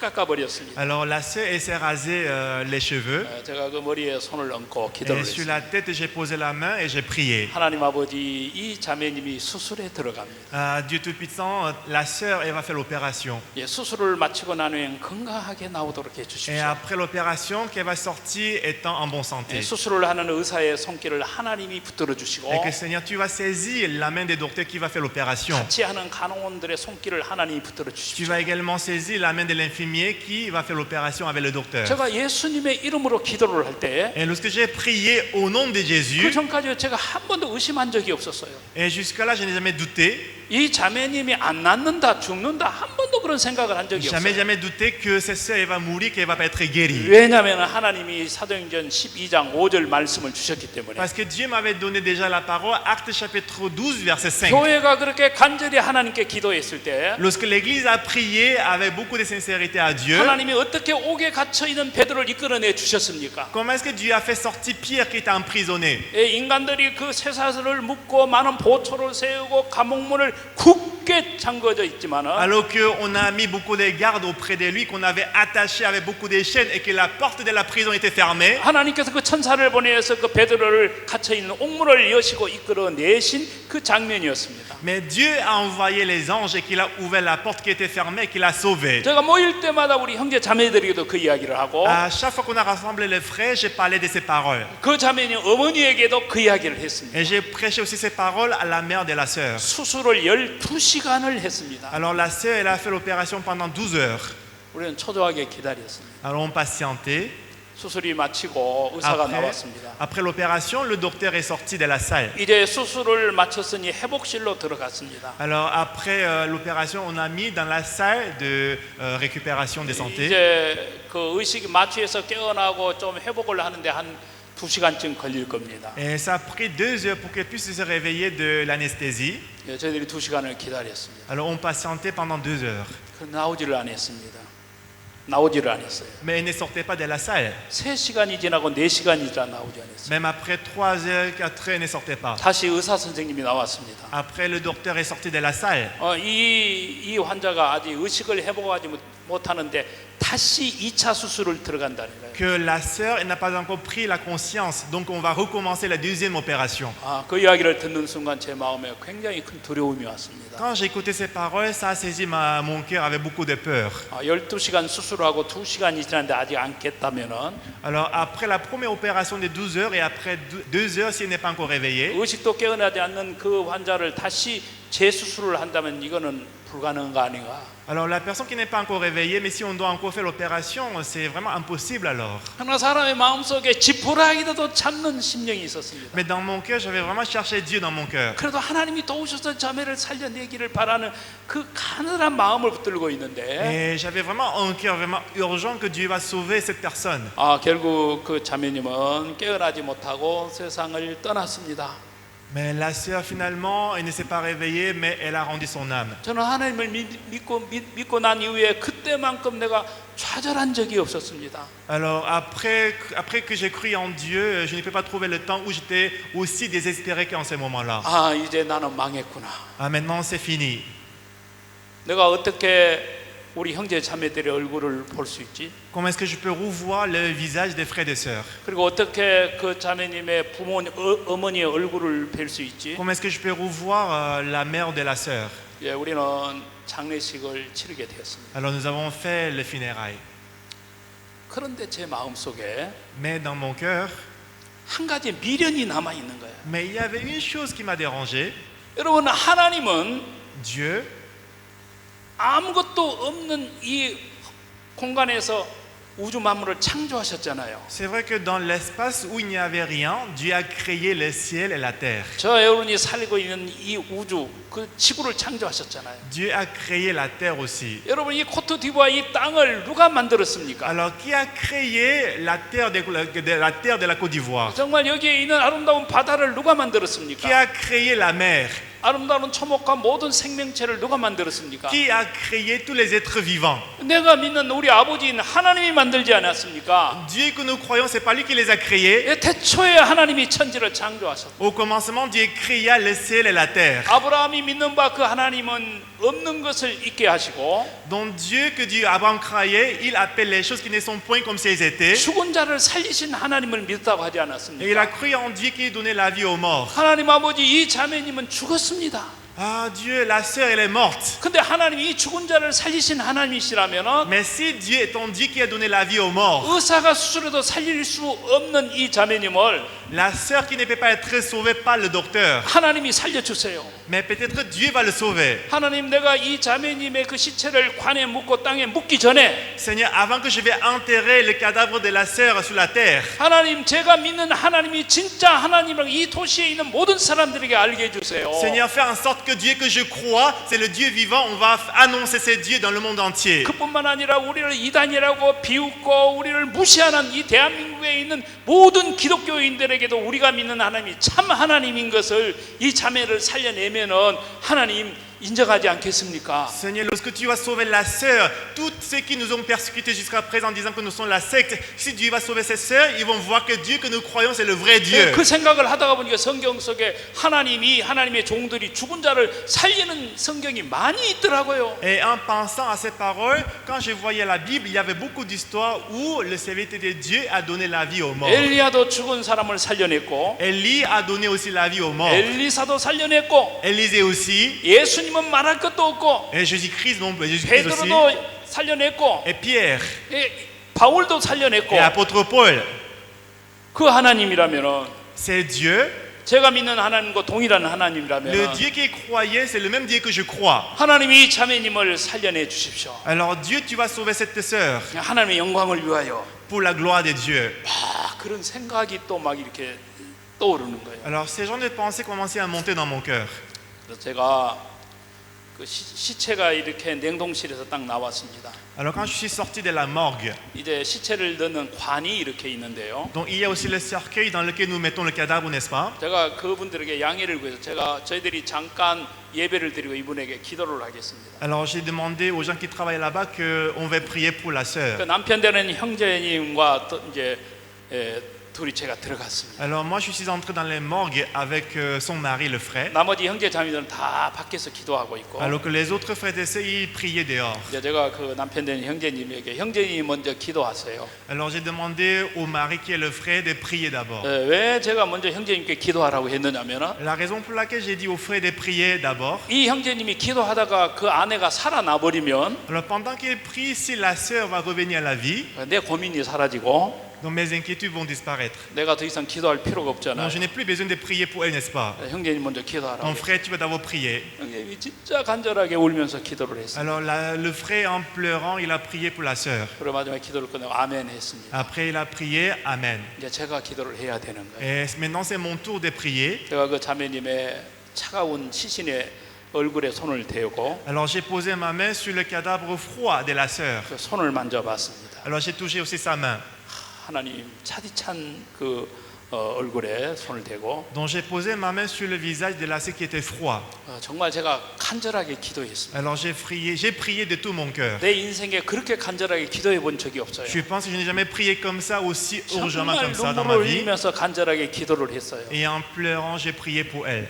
깎아버렸습니다. Alors la sœur, elle s'est rasée les cheveux. 제가 그 머리에 손을 얹고 기도를 Et sur 했습니다. la tête, j'ai posé la main et j'ai prié. 하나님 아버지 이 자매님이 수술에 들어갑니다. Dieu Tout-Puissant, la sœur, elle va faire l'opération. 예, 수술을 마치고 난 후엔 건강하게 나오도록 Et 해주십시오. après l'opération, qu'elle va sortir étant en bonne santé. 예, 수술을 하는 의사의 손길을 하나님이 붙들어 주시고 Et que Seigneur, tu vas saisir la main des docteurs qui va faire l'opération. 같이 하는 간호원들의 손길을 하나님이 붙들어 Tu 주십시오. vas également saisir la main de l'infirmier infirmier qui va faire l'opération avec le docteur. 제가 예수님의 이름으로 기도를 할 때 Et lorsque j'ai prié au nom de 그 Jésus, 전까지 제가 한 번도 의심한 적이 없었어요. et jusqu'à-là, je n'ai jamais douté, 이 자매님이 안 낫는다, 죽는다 한 번도 그런 생각을 한 적이 jamais, 없어요. jamais douté que cette sœur elle va mourir, qu'elle va pas être guérie. 왜냐하면 하나님이 사도행전 12장 5절 말씀을 주셨기 때문에. Parce que Dieu m'avait donné déjà la parole, Actes chapitre 12, verset 5. 교회가 그렇게 간절히 하나님께 기도했을 때 Lorsque l'Église a prié avec beaucoup de sincérité à Dieu, 하나님이 어떻게 옥에 갇혀 있는 베드로를 이끌어내 주셨습니까? comment est-ce que Dieu a fait sortir Pierre qui était emprisonné? 인간들이 그 쇠사슬을 묶고 많은 보초를 세우고 감옥문을 굳게 잠궈져 있지만은 Alors qu'on a mis beaucoup de gardes auprès de lui, qu'on avait attaché avec beaucoup de chaînes et que la porte de la prison était fermée. 하나님께서 그 천사를 보내서 그 베드로를 갇혀 있는 옥문을 여시고 이끌어내신 그 장면이었습니다. Mais Dieu a envoyé les anges et qu'il a ouvert la porte qui était fermée et qu'il a sauvé. 제가 모일 때마다 우리 형제 자매들에게도 그 이야기를 하고 À chaque fois qu'on a rassemblé les frères, j'ai parlé de ces paroles. 그 자매님 어머니에게도 그 이야기를 했습니다. Et j'ai prêché aussi ces paroles à la mère de la sœur. 수술을 12시간을 했습니다. Alors la sœur, elle a fait l'opération pendant 12 heures. 우리는 초조하게 기다렸습니다. Alors on patientait. 수술이 마치고 의사가 나왔습니다. Après l'opération, le docteur est sorti de la salle. 이제 수술을 마쳤으니 회복실로 들어갔습니다. Alors après l'opération, on a mis dans la salle de récupération de santé. 이제 그 의식이 마취해서 깨어나고 좀 회복을 하는데 한 2시간쯤 걸릴 겁니다. Et ça a pris 2 heures pour qu'elle puisse se réveiller de l'anesthésie. 예, 저희들이 2시간을 기다렸습니다. Alors on patientait pendant 2 heures. 그 나오지를 않았습니다. 나오지를 않았어요. Mais elle ne sortait pas de la salle. 3시간이 지나고 4시간이 지나 나오지 않았어요. Même après 3 heures, 4 heures, elle ne sortait pas. 다시 의사 선생님이 나왔습니다. Après, le docteur est sorti de la salle. 이 환자가 아직 의식을 회복하지 못하는데 다시 2차 수술을 들어간다는 거예요. Que la sœur elle n'a pas encore pris la conscience. Donc on va recommencer la deuxième opération. 그 이야기를 듣는 순간 제 마음에 굉장히 큰 두려움이 왔습니다. Quand j'ai écouté ces paroles, ça a saisi mon cœur avec beaucoup de peur. 12시간 수술하고 2시간이 지났는데 아직 안 깼다면은 Alors après la première opération de 12 heures et après 2 heures, si elle n'est pas encore réveillée, 의식도 깨어나지 않는 그 환자를 다시 재수술을 한다면 이거는 불가능한 거 아닌가? alors la personne qui n'est pas encore réveillée, mais si on doit encore faire l'opération, c'est vraiment impossible alors. 그러나 사람의 마음속에 지푸라기라도 잡는 심령이 있었습니다. Mais dans mon cœur, j'avais vraiment cherché Dieu dans mon cœur. 그래도 하나님이 도우셔서 자매를 살려내기를 바라는 그 가늘한 마음을 붙들고 있는데 Et j'avais vraiment un cœur vraiment urgent que Dieu va sauver cette personne. 결국 그 자매님은 깨어나지 못하고 세상을 떠났습니다. Mais la sœur finalement, elle ne s'est pas réveillée, mais elle a rendu son âme. 저는 하나님을 믿고 난 이후에 그때만큼 내가 좌절한 적이 없었습니다. Alors après que j'ai cru en Dieu, je ne peux pas trouver le temps où j'étais aussi désespéré qu'en ce moment-là. 이제 나는 망했구나. Ah, maintenant c'est fini. 내가 어떻게 우리 형제 자매들의 얼굴을 볼 수 있지? Comment est-ce que je peux revoir le visage des frères et sœurs? 그리고 어떻게 그 자매님의 어머니의 얼굴을 뵐 수 있지? Comment est-ce que je peux revoir la mère de la sœur? 우리는 장례식을 치르게 되었습니다. Alors nous avons fait les funérailles. 그런데 제 마음속에 Mais dans mon cœur, 한 가지 미련이 남아 있는 거예요. mais il y avait une chose qui m'a dérangé. 여러분, 하나님은 Dieu, 아무것도 없는 이 공간에서 우주 만물을 창조하셨잖아요. c'est vrai que dans l'espace où il n'y avait rien, Dieu a créé le ciel et la terre. 저 여러분이 살고 있는 이 우주, 그 지구를 창조하셨잖아요. Dieu a créé la terre aussi. 여러분, 이 코트디부아 이 땅을 누가 만들었습니까? Alors qui a créé la terre de la Côte d'Ivoire? 정말 여기에 있는 아름다운 바다를 누가 Qui 만들었습니까? a créé la mer? 아름다운 초목과 모든 생명체를 누가 만들었습니까? Qui a créé tous les êtres vivants? 내가 믿는 우리 아버지인 하나님이 만들지 않았습니까? Dieu que nous croyons, c'est pas lui qui les a créés. 태초에 하나님이 천지를 창조하셨다. Au commencement, Dieu créa le ciel et la terre. 아브라함이 믿는 바 그 하나님은 없는 것을 있게 하시고 Donc Dieu que Dieu Abraham croyait, il appelle les choses qui ne sont point comme si elles étaient. 죽은 자를 살리신 하나님을 믿었다고 하지 Et il a 않았습니까? cru en Dieu qui donnait la vie aux morts. 하나님 아버지 이 자매님은 죽었습니다. Ah Dieu, la sœur elle est morte. 근데 하나님이 이 죽은 자를 살리신 하나님이시라면은 Mais si Dieu est ton Dieu qui a donné la vie aux morts, 의사가 수술해도 살릴 수 없는 이 자매님을 la sœur qui ne peut pas être sauvée par le docteur, 하나님이 살려주세요. mais peut-être Dieu va le sauver. 하나님, 내가 이 자매님의 그 시체를 관에 묻고 땅에 묻기 전에 Seigneur, avant que je vais enterrer le cadavre de la sœur sur la terre, 하나님, 제가 믿는 하나님이 진짜 하나님을 이 도시에 있는 모든 사람들에게 알게 해주세요. Seigneur, fais en sorte que Dieu que je crois, c'est le Dieu vivant. On va annoncer ce Dieu dans le monde entier. 그뿐만 아니라 우리를 이단이라고 비웃고 우리를 무시하는 이 대한민국에 있는 모든 기독교인들에게도 우리가 믿는 하나님이 참 하나님인 것을 이 자매를 살려내면은 하나님 인정하지 않겠습니까? Seigneur, lorsque tu vas sauver la sœur, tous ceux qui nous ont persécutés jusqu'à présent en disant que nous sommes la secte, si Dieu va sauver ces sœurs, ils vont voir que Dieu que nous croyons, c'est le vrai Dieu. 그 생각을 하다가 보니까 성경 속에 하나님의 종들이 죽은 자를 살리는 성경이 많이 있더라고요. Et en pensant à ces paroles, quand je voyais la Bible, il y avait beaucoup d'histoires où le serviteur de Dieu a donné la vie aux morts. 엘리야도 죽은 사람을 살려냈고, Élie a donné aussi la vie aux morts. 엘리사도 살려냈고, Élisée aussi. 예수님은 말할 것도 없고, Et Jésus-Christ aussi. 베드로도 살려냈고, Et Pierre. 바울도 살려냈고. Et apôtre Paul. 그 하나님이라면은, C'est Dieu. 제가 믿는 하나님과 동일한 Le 하나님이라면 Dieu qui croyait, c'est le même Dieu que je crois. 하나님이 이 자매님을 살려내 주십시오. Alors Dieu, tu vas sauver cette sœur 하나님의 영광을 위하여. pour la gloire de Dieu. 그런 생각이 또 막 이렇게 떠오르는 거예요. Alors ces gens de pensée commençaient à monter dans mon cœur. 그래서 제가 그 시체가 이렇게 냉동실에서 딱 나왔습니다. Alors quand je suis sorti de la morgue, 이제 시체를 넣는 관이 이렇게 있는데요. donc il y a aussi le cercueil dans lequel nous mettons le cadavre, n'est-ce pas? 제가 그분들에게 양해를 구해서 저희들이 잠깐 예배를 드리고 이분에게 기도를 하겠습니다. Alors j'ai demandé aux gens qui travaillent là-bas qu'on va prier pour la sœur. 그 남편 되는 형제님과 또 이제 둘이 제가 들어갔습니다. Alors moi je suis entré dans les morgues avec son mari, le frère. 나머지 형제 자매들은 다 밖에서 기도하고 있고. Alors que les autres frères et sœurs, ils priaient dehors. 이제 제가 그 남편 되는 형제님에게 형제님이 먼저 기도하세요. Alors j'ai demandé au mari qui est le frère de prier d'abord. 왜 제가 먼저 형제님께 기도하라고 했느냐면은 La raison pour laquelle j'ai dit au frère de prier d'abord. 이 형제님이 기도하다가 그 아내가 살아나 버리면 Alors pendant qu'il prie, si la sœur va revenir à la vie, 내 고민이 사라지고 donc mes inquiétudes vont disparaître. 내가 더 이상 기도할 필요가 없잖아요. Donc je n'ai plus besoin de prier pour elle, n'est-ce pas? 형제님 먼저 기도하라고. Mon frère, tu vas d'abord prier. 형제님이 진짜 간절하게 울면서 기도를 했어요. Alors le frère, en pleurant, il a prié pour la sœur. 그리고 마지막에 기도를 끝내고 아멘 했습니다. Après, il a prié, Amen. 이제 제가 기도를 해야 되는 거예요. Et maintenant, c'est mon tour de prier. 제가 그 자매님의 차가운 시신의 얼굴에 손을 대고 Alors j'ai posé ma main sur le cadavre froid de la sœur. 그 손을 만져봤습니다. Alors j'ai touché aussi sa main. 하나님 차디찬 그 얼굴에 손을 대고 Donc j'ai posé ma main sur le visage de la sœur qui était froid. 정말 제가 간절하게 기도했습니다. Alors j'ai prié de tout mon cœur. 내 인생에 그렇게 간절하게 기도해 본 적이 없어요. Je pense que je n'ai jamais prié comme ça, aussi urgemment 정말 comme ça dans ma 눈물을 vie. 흘리면서 간절하게 기도를 했어요. Et en pleurant, j'ai prié pour elle.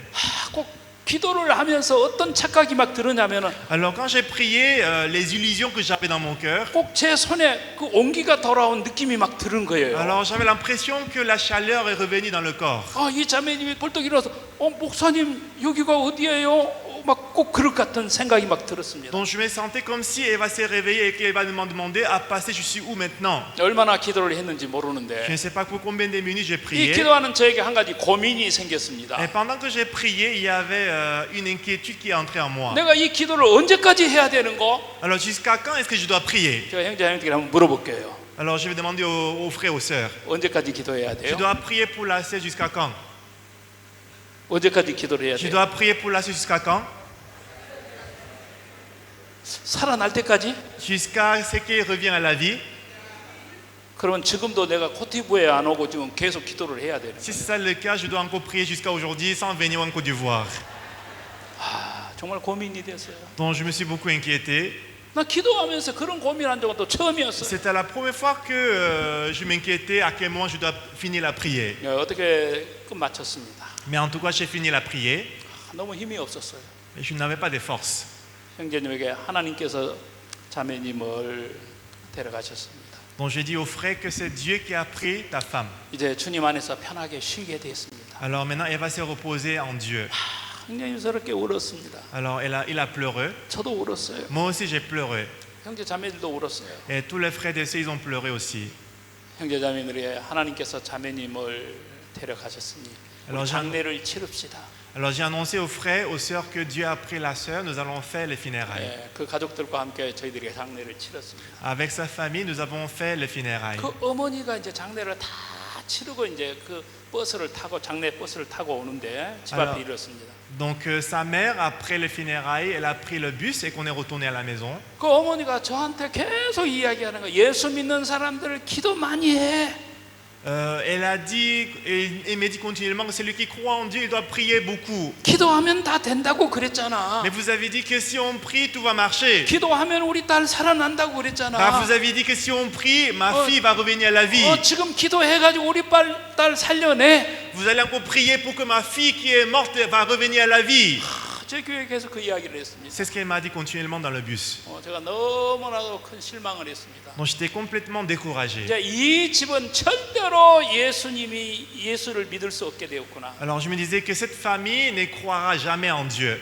꼭 기도를 하면서 어떤 착각이 막 들었냐면은 Alors quand j'ai prié, les illusions que j'avais dans mon cœur, 꼭 제 손에 그 온기가 돌아온 느낌이 막 들은 거예요. alors j'avais l'impression que la chaleur est revenue dans le corps. 이 자매님이 벌떡 일어나서 목사님 여기가 어디예요? 막 꼭 그럴 것 같은 생각이 막 들었습니다. Donc je me sentais comme si elle va se réveiller et qu'elle va me demander à passer, je suis où maintenant? 얼마나 기도를 했는지 Je 모르는데 ne sais pas pour combien de minutes j'ai 이 prié. 기도하는 저에게 한 가지 고민이 생겼습니다. Et pendant que j'ai prié, il y avait une inquiétude qui est entrée en moi. 내가 이 기도를 언제까지 해야 되는 거? Alors jusqu'à quand est-ce que je dois prier? 제가 형제님들께 한번 물어볼게요. Alors je vais demander aux frères, aux sœurs. 언제까지 기도해야 Je 돼요? dois prier pour la sœur jusqu'à quand? 언제까지 기도를 해야 Je 돼요? dois prier pour la sœur jusqu'à quand? 살아날 때까지? Jusqu'à ce qu'elle revienne à la vie. 그러면 지금도 내가 코티부에 안 오고 지금 계속 기도를 해야 되는 Si 거예요. c'est ça le cas, je dois encore prier jusqu'à aujourd'hui sans venir en Côte d'Ivoire. 정말 고민이 됐어요. Donc je me suis beaucoup inquiété. 나 기도하면서 그런 고민한 적은 또 처음이었어요. C'était la première fois que je m'inquiétais à quel moment je dois finir la prière. 어떻게 끝마쳤습니다. Mais en tout cas, j'ai fini la prière 너무 힘이 없었어요. et je n'avais pas de force. 형제님에게 하나님께서 자매님을 데려가셨습니다. Donc j'ai dit au frère que c'est Dieu qui a pris ta femme. 이제 주님 안에서 편하게 쉬게 됐습니다. Alors maintenant, elle va se reposer en Dieu. 장님스럽게 울었습니다. Alors il a pleuré. 저도 울었어요. Moi aussi j'ai pleuré. 형제 자매들도 울었어요. Et tous les frères et sœurs, ils ont pleuré aussi. 형제 자매들이 하나님께서 자매님을 데려가셨으니 우리 Alors, 장례를 치릅시다. Alors j'ai annoncé aux frères, aux sœurs que Dieu a pris la sœur, nous allons faire les funérailles. 예, 그 가족들과 함께 저희들이 장례를 치렀습니다. Avec sa famille, nous avons fait les funérailles. 그 어머니가 이제 장례를 다 치르고 이제 그 버스를 타고 장례 버스를 타고 오는데 집 앞에 Alors, 이르렀습니다. Donc sa mère, après les funérailles, elle a pris le bus et qu'on est retourné à la maison. 그 어머니가 저한테 계속 이야기하는 거예요. 예수 믿는 사람들 기도 많이 해. Elle a dit, et m'a dit continuellement que celui qui croit en Dieu, il doit prier beaucoup. 기도하면 다 된다고 그랬잖아. Mais vous avez dit que si on prie, tout va marcher. 기도하면 우리 딸 살아난다고 그랬잖아. Vous avez dit que si on prie, ma fille va revenir à la vie. 지금 기도해가지고 우리 딸 살려내. Vous allez encore prier pour que ma fille qui est morte va revenir à la vie. 제 교회에 계속 그 이야기를 했습니다. C'est ce qu'elle m'a dit continuellement dans le bus. 제가 너무나도 큰 실망을 했습니다. Donc j'étais complètement découragé. 이제 이 집은 절대로 예수를 믿을 수 없게 되었구나. Alors je me disais que cette famille ne croira jamais en Dieu.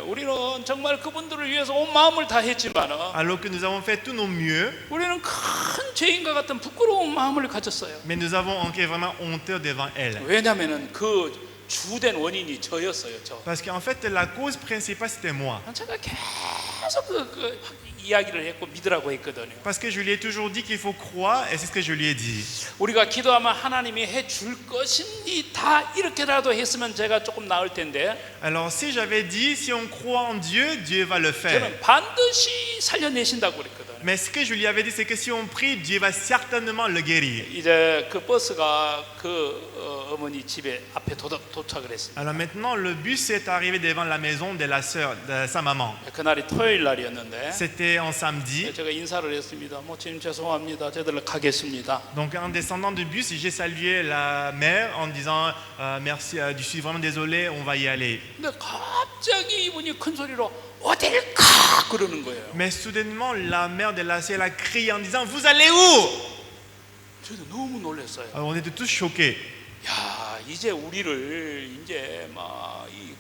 우리는 정말 그분들을 위해서 온 마음을 다했지만, Alors que nous avons fait tout nos mieux, 우리는 큰 죄인과 같은 부끄러운 마음을 가졌어요. mais nous avons été vraiment honteux devant elle. 왜냐하면은 그 주된 원인이 저였어요. 저. Parce qu'en fait, la cause principale, c'était moi. 제가 계속 그 이야기를 했고 믿으라고 했거든요. Parce que je lui ai toujours dit qu'il faut croire, et c'est ce que je lui ai dit. 우리가 기도하면 하나님이 해줄 것이니 다 이렇게라도 했으면 제가 조금 나을 텐데. Alors si j'avais dit, si on croit en Dieu, Dieu va le faire. 저는 반드시 살려내신다고 그랬거든요. Mais ce que je lui avais dit, c'est que si on prie, Dieu va certainement le guérir. 이제 그 버스가 그 어머니 집에 앞에 도착을 했습니다. Alors maintenant, le bus est arrivé devant la maison de la sœur, de sa maman. 그날이 토요일 날이었는데 C'était en samedi. 제가 인사를 했습니다. 모치님 죄송합니다. 저희들 가겠습니다. Donc en descendant du bus, j'ai salué la mère en disant merci, je suis vraiment désolé, on va y aller. 근데 갑자기 이분이 큰 소리로 어딜 가 그러는 거예요. Mais soudainement, la mère de la sœur a crié en disant vous allez où? 저도 너무 놀랐어요. Alors, on était tous choqués. 야, 이제 우리를 이제 막 이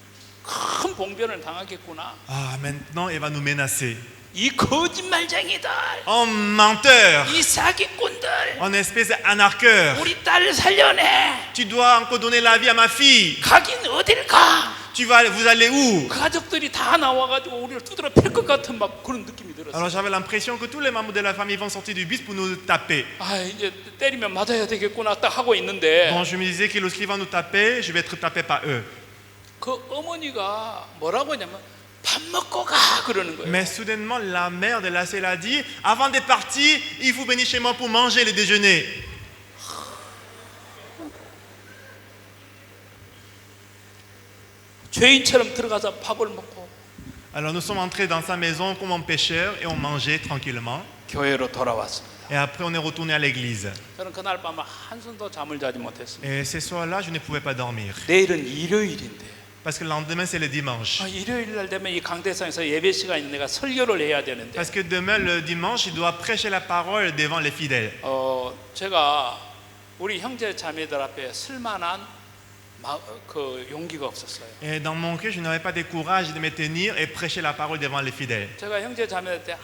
큰 봉변을 당하겠구나. Ah, maintenant, elle va nous menacer. 이 거짓말쟁이들, En menteur, 이 사기꾼들, en espèce d'anarcheur. 우리 딸 살려내. Tu dois encore donner la vie à ma fille. 가긴 어딜 가? Vous allez où? 가족들이 다 나와가지고 우리를 두드려 팰 것 같은 막 그런 느낌이 들었어요. Alors j'avais l'impression que tous les membres de la famille vont sortir du bus pour nous taper. 아, 이제 때리면 맞아야 되겠구나 딱 하고 있는데 Donc je me disais que lorsqu'ils vont nous taper, je vais être tapé par eux. 그 어머니가 뭐라고 하냐면 밥 먹고 가 그러는 거예요. Mais soudainement, la mère de la sœur a dit avant de partir, il faut venir chez moi pour manger le déjeuner. 죄인처럼 들어가서 밥을 먹고 Alors nous sommes entrés dans sa maison comme un pécheur et on mangeait tranquillement. 교회로 돌아왔습니다. Et après on est retourné à l'église. 저는 그날 밤 한숨도 잠을 자지 못했습니다. Et ce soir-là, je ne pouvais pas dormir. 내일은 일요일인데 Parce que le lendemain, c'est le dimanche. 일요일 날 되면 이 강대상에서 예배 시간에 내가 설교를 해야 되는데 Parce que demain, le dimanche, il doit prêcher la parole devant les fidèles. 제가 우리 형제 자매들 앞에 쓸만한 그 용기가 없었어요. Et dans mon cœur, je n'avais pas de courage de me tenir et prêcher la parole devant les fidèles. 제가 형제 자매한테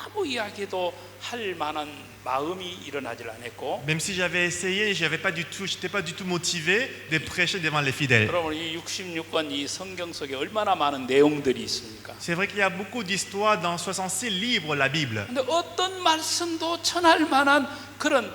아무 이야기도 할 만한 마음이 일어나질 않았고. Même si j'avais essayé, j'étais pas du tout motivé de prêcher devant les fidèles. 여러분 이 66권 이 성경 속에 얼마나 많은 내용들이 있습니까? C'est vrai qu'il y a beaucoup d'histoires dans 66 livres la Bible. 근데 어떤 말씀도 전할 만한 그런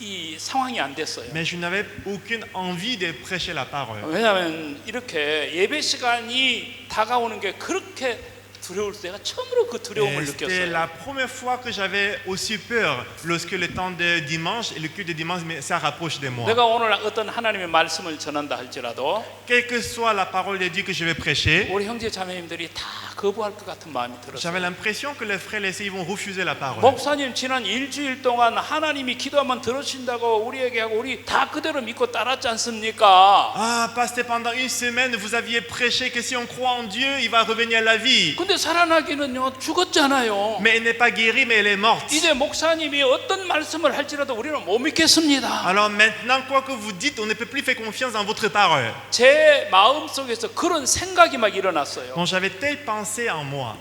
이 상황이 안 됐어요. Mais je n'avais aucune envie de prêcher la parole. 왜냐하면 이렇게 예배 시간이 다가오는 게 그렇게 두려울 때가 처음으로 그 두려움을 C'était 느꼈어요. la première fois que j'avais aussi peur lorsque le temps de dimanche et le culte de dimanche ça rapproche de moi. 내가 오늘 어떤 하나님의 말씀을 전한다 할지라도 Quelle que soit la parole de Dieu que je vais prêcher, 우리 형제 자매님들이 다 거부할 것 같은 마음이 j'avais 들었어요. l'impression que les frères et les sœurs ils vont refuser la parole. 목사님 지난 일주일 동안 하나님이 기도하면 들으신다고 우리에게 하고 우리 다 그대로 믿고 따랐지 않습니까? Ah, pasteur, pendant une semaine, vous aviez prêché que si on croit en Dieu, il va revenir à la vie. 근데 살아나기는요 죽었잖아요. Mais elle n'est pas guérie, mais elle est morte. 이제 목사님이 어떤 말씀을 할지라도 우리는 못 믿겠습니다. Alors maintenant, quoi que vous dites, on ne peut plus faire confiance dans votre parole. 제 마음 속에서 그런 생각이 막 일어났어요. Donc j'avais telle pensée en moi.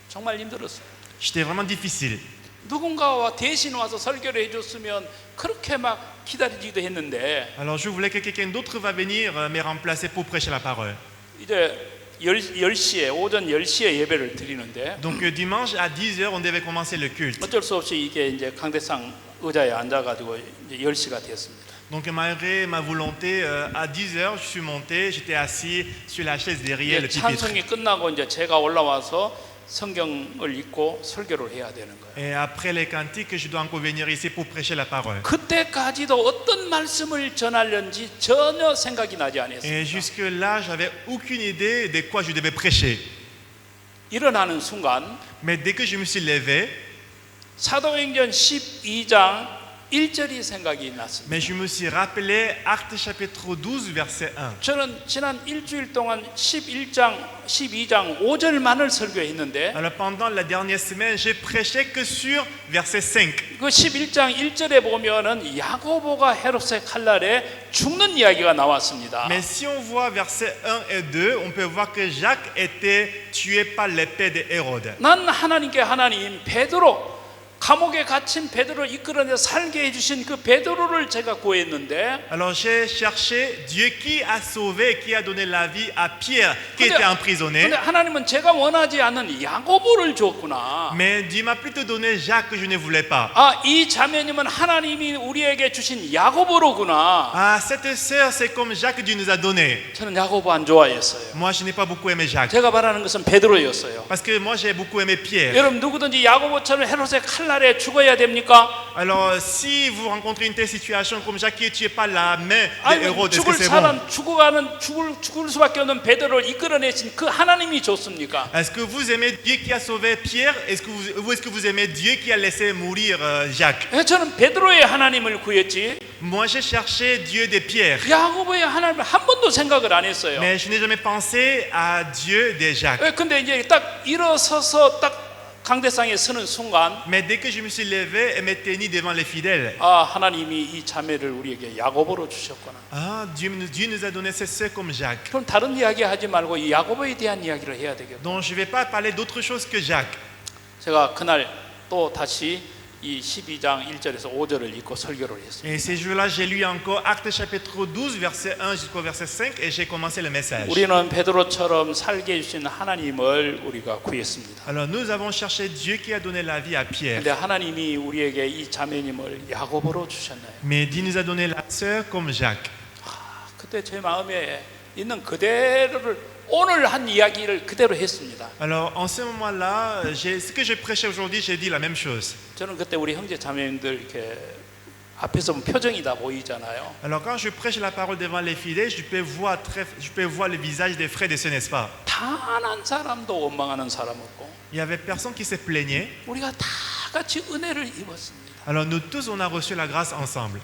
정말 힘들었어요. J'étais vraiment difficile. 누군가와 대신 와서 설교를 해줬으면 그렇게 막 기다리기도 했는데 Alors je voulais que quelqu'un d'autre va venir me remplacer pour prêcher la parole. 이제 10시에 오전 10시에 예배를 드리는데 Donc dimanche à 10h, on devait commencer le culte. 어쩔 수 없이 이게 이제 강대상 의자에 앉아가지고 이제 10시가 됐습니다. Donc malgré ma volonté, à 10h, je suis monté, j'étais assis sur la chaise derrière le pupitre. 찬송이 끝나고 이제 제가 올라와서 성경을 읽고 설교를 해야 되는 거예요. Et après les cantiques, je dois encore venir ici pour prêcher la parole. 그때까지도 어떤 말씀을 전하려는지 전혀 생각이 나지 Et 않았습니다. jusque-là, j'avais aucune idée de quoi je devais prêcher. 일어나는 순간 Mais dès que je me suis levé, 사도행전 12장 1절이 생각이 났습니다. mais je me suis rappelé Actes chapitre 12, verset 1. 저는 지난 일주일 동안 12장 5절만을 설교했는데 Alors pendant la dernière semaine, j'ai prêché que sur verset 5. 그 11장 1절에 보면은 야고보가 헤롯의 칼날에 죽는 이야기가 나왔습니다. Mais si on voit verset 1 et 2, on peut voir que Jacques était tué par l'épée de Hérode. 난 하나님께 하나님 베드로 감옥에 갇힌 베드로를 이끌어내 살게 해주신 그 베드로를 제가 구했는데 Alors j'ai cherché Dieu qui a sauvé, qui a donné la vie à Pierre qui était emprisonné. 근데 하나님은 제가 원하지 않는 야고보를 줬구나. Mais Dieu m'a plutôt donné Jacques que je ne voulais pas. 아, 이 자매님은 하나님이 우리에게 주신 야고보로구나. Ah, cette sœur, c'est comme Jacques Dieu nous a donné. 저는 야고보 안 좋아했어요. Moi, je n'ai pas beaucoup aimé Jacques. 제가 말하는 것은 베드로였어요. Parce que moi, j'ai beaucoup aimé Pierre. 여러분 누구든지 야고보처럼 헤롯의 칼날에 죽어야 됩니까? Alors, si vous rencontrez une telle situation comme Jacques qui est tué par la main de 아니 Hérode, est-ce que 죽을 c'est bon? 사람 죽을 수밖에 없는 베드로를 이끌어내신 그 하나님이 좋습니까? Est-ce que vous aimez Dieu qui a sauvé Pierre? Ou est-ce que vous aimez Dieu qui a laissé mourir Jacques? 저는 베드로의 하나님을 구했지 Moi, j'ai cherché Dieu de Pierre. 야고보의 하나님을 한 번도 생각을 안 했어요. Mais je n'ai jamais pensé à Dieu de Jacques. 근데 이제 딱 일어서서 딱 강대상에 서는 순간 Mais dès que je me suis levé et m'étais tenu devant les fidèles, 아 하나님이 이 자매를 우리에게 야고보로 주셨구나. ah, Dieu nous a donné cette sœur comme Jacques. 그럼 다른 이야기 하지 말고 이 야고보에 대한 이야기를 해야 되겠다. Donc je ne vais pas parler d'autre chose que Jacques. 제가 그날 또 다시 이 12장 1절에서 5절을 읽고 설교를 했습니다. Et ces jours-là, j'ai lu encore Actes chapitre 12, verset 1 jusqu'au verset 5 et j'ai commencé le message. 우리는 베드로처럼 살게 해주신 하나님을 우리가 구했습니다. Alors nous avons cherché Dieu qui a donné la vie à Pierre. 근데 하나님이 우리에게 이 자매님을 야고보로 주셨나요? Mais Dieu nous a donné la sœur comme Jacques. 그때 제 마음에 있는 그대로를 오늘 한 이야기를 그대로 했습니다. Alors en ce moment-là, ce que je prêchais aujourd'hui, j'ai dit la même chose. 저는 그때 우리 형제 자매님들 이렇게 앞에서 보면 표정이 다 보이잖아요. Alors quand je prêche la parole devant les fidèles, je peux voir le visage des frères et des sœurs, n'est-ce pas? 단 한 사람도 원망하는 사람 없고 Il y avait personne qui se plaignait. 우리가 다 같이 은혜를 입었습니다. Alors nous tous, on a reçu la grâce ensemble.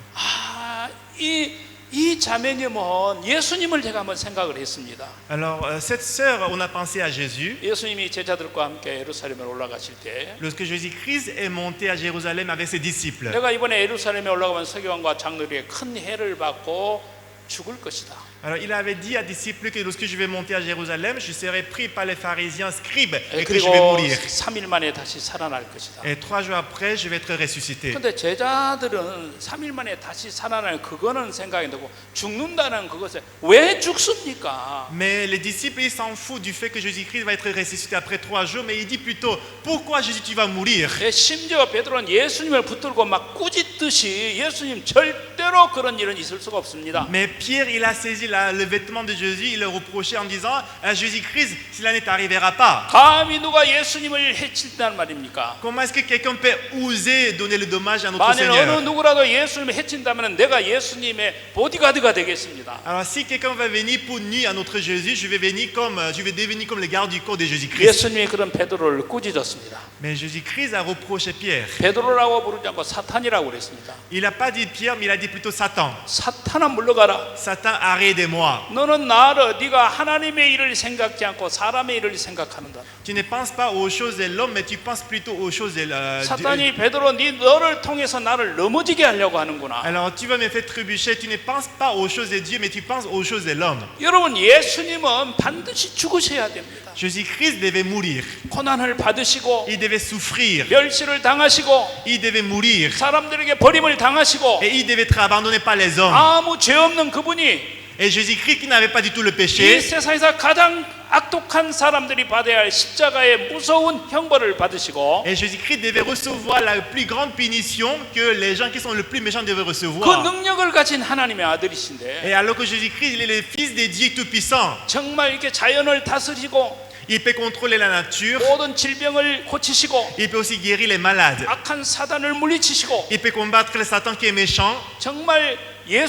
이 자매님은 예수님을 제가 한번 생각을 했습니다. Alors cette sœur, on a pensé à Jésus. 예수님이 제자들과 함께 예루살렘에 올라가실 때 Lorsque Jésus-Christ est monté à Jérusalem avec ses disciples. 내가 이번에 예루살렘에 올라가면 서기관과 장로들의 큰 해를 받고 죽을 것이다. Alors il avait dit à disciples que lorsque je vais monter à Jérusalem, je serai pris par les pharisiens scribes et que je vais 그리고 mourir. 3일 만에 다시 살아날 것이다. Et 3 jours après, je vais être ressuscité. 근데 제자들은 3일 만에 다시 살아날 그거는 생각이 되고 죽는다는 그것에 왜 죽습니까? Mais les disciples, ils s'en foutent du fait que Jésus-Christ va être ressuscité après 3 jours, mais il dit plutôt, pourquoi Jésus, tu vas mourir? 심지어 베드로는 예수님을 붙들고 막 꾸짖듯이 예수님 절대로 그런 일은 있을 수가 없습니다. Mais Pierre, il a saisi le vêtement de Jésus, il le reprochait en disant, à Jésus-Christ, cela ne t'arrivera pas. 감히 누가 예수님을 해친다는 말입니까? Comment est-ce que quelqu'un peut oser donner le dommage à notre 만일 어느 Seigneur? 누구라도 예수님을 해친다면 내가 예수님의 보디가드가 되겠습니다. Alors si quelqu'un va venir pour nuire à notre Jésus, je vais devenir comme le garde du corps de Jésus-Christ. 예수님이 그런 베드로를 꾸짖었습니다. Mais Jésus-Christ a reproché Pierre. 베드로라고 부르지 않고 사탄이라고 그랬습니다. Il n'a pas dit Pierre, mais il a dit plutôt Satan. 사탄아 물러가라. 살려라. Satan, arrête de moi. 너는 네가 하나님의 일을 생각지 않고 사람의 일을 생각하는다. Tu ne penses pas aux choses de l'homme, mais tu penses plutôt aux choses de Dieu. 사탄이 베드로 너를 통해서 나를 넘어지게 하려고 하는구나. Alors tu vas me faire trébucher, tu ne penses pas aux choses de Dieu, mais tu penses aux choses de l'homme. 여러분, 예수님은 반드시 죽으셔야 됩니다. Jésus-Christ devait mourir. 고난을 받으시고 Il devait souffrir. 멸시를 당하시고 Il devait mourir. 사람들에게 버림을 당하시고 Et il devait être abandonné par les hommes. 아무 죄 없는 그분이 Et Jésus-Christ qui n'avait pas du tout le 이 péché, 세상에서 가장 악독한 사람들이 받아야 할 십자가의 무서운 형벌을 받으시고 et Jésus-Christ devait recevoir la plus grande punition que les gens qui sont le plus méchants devaient 그 recevoir. 능력을 가진 하나님의 아들이신데 Et alors que Jésus-Christ, il est le Fils de Dieu Tout-Puissant, 정말 이렇게 자연을 다스리고 il peut contrôler la nature, 모든 질병을 고치시고 il peut aussi guérir les malades, 악한 사단을 물리치시고 il peut combattre le Satan qui est méchant. 정말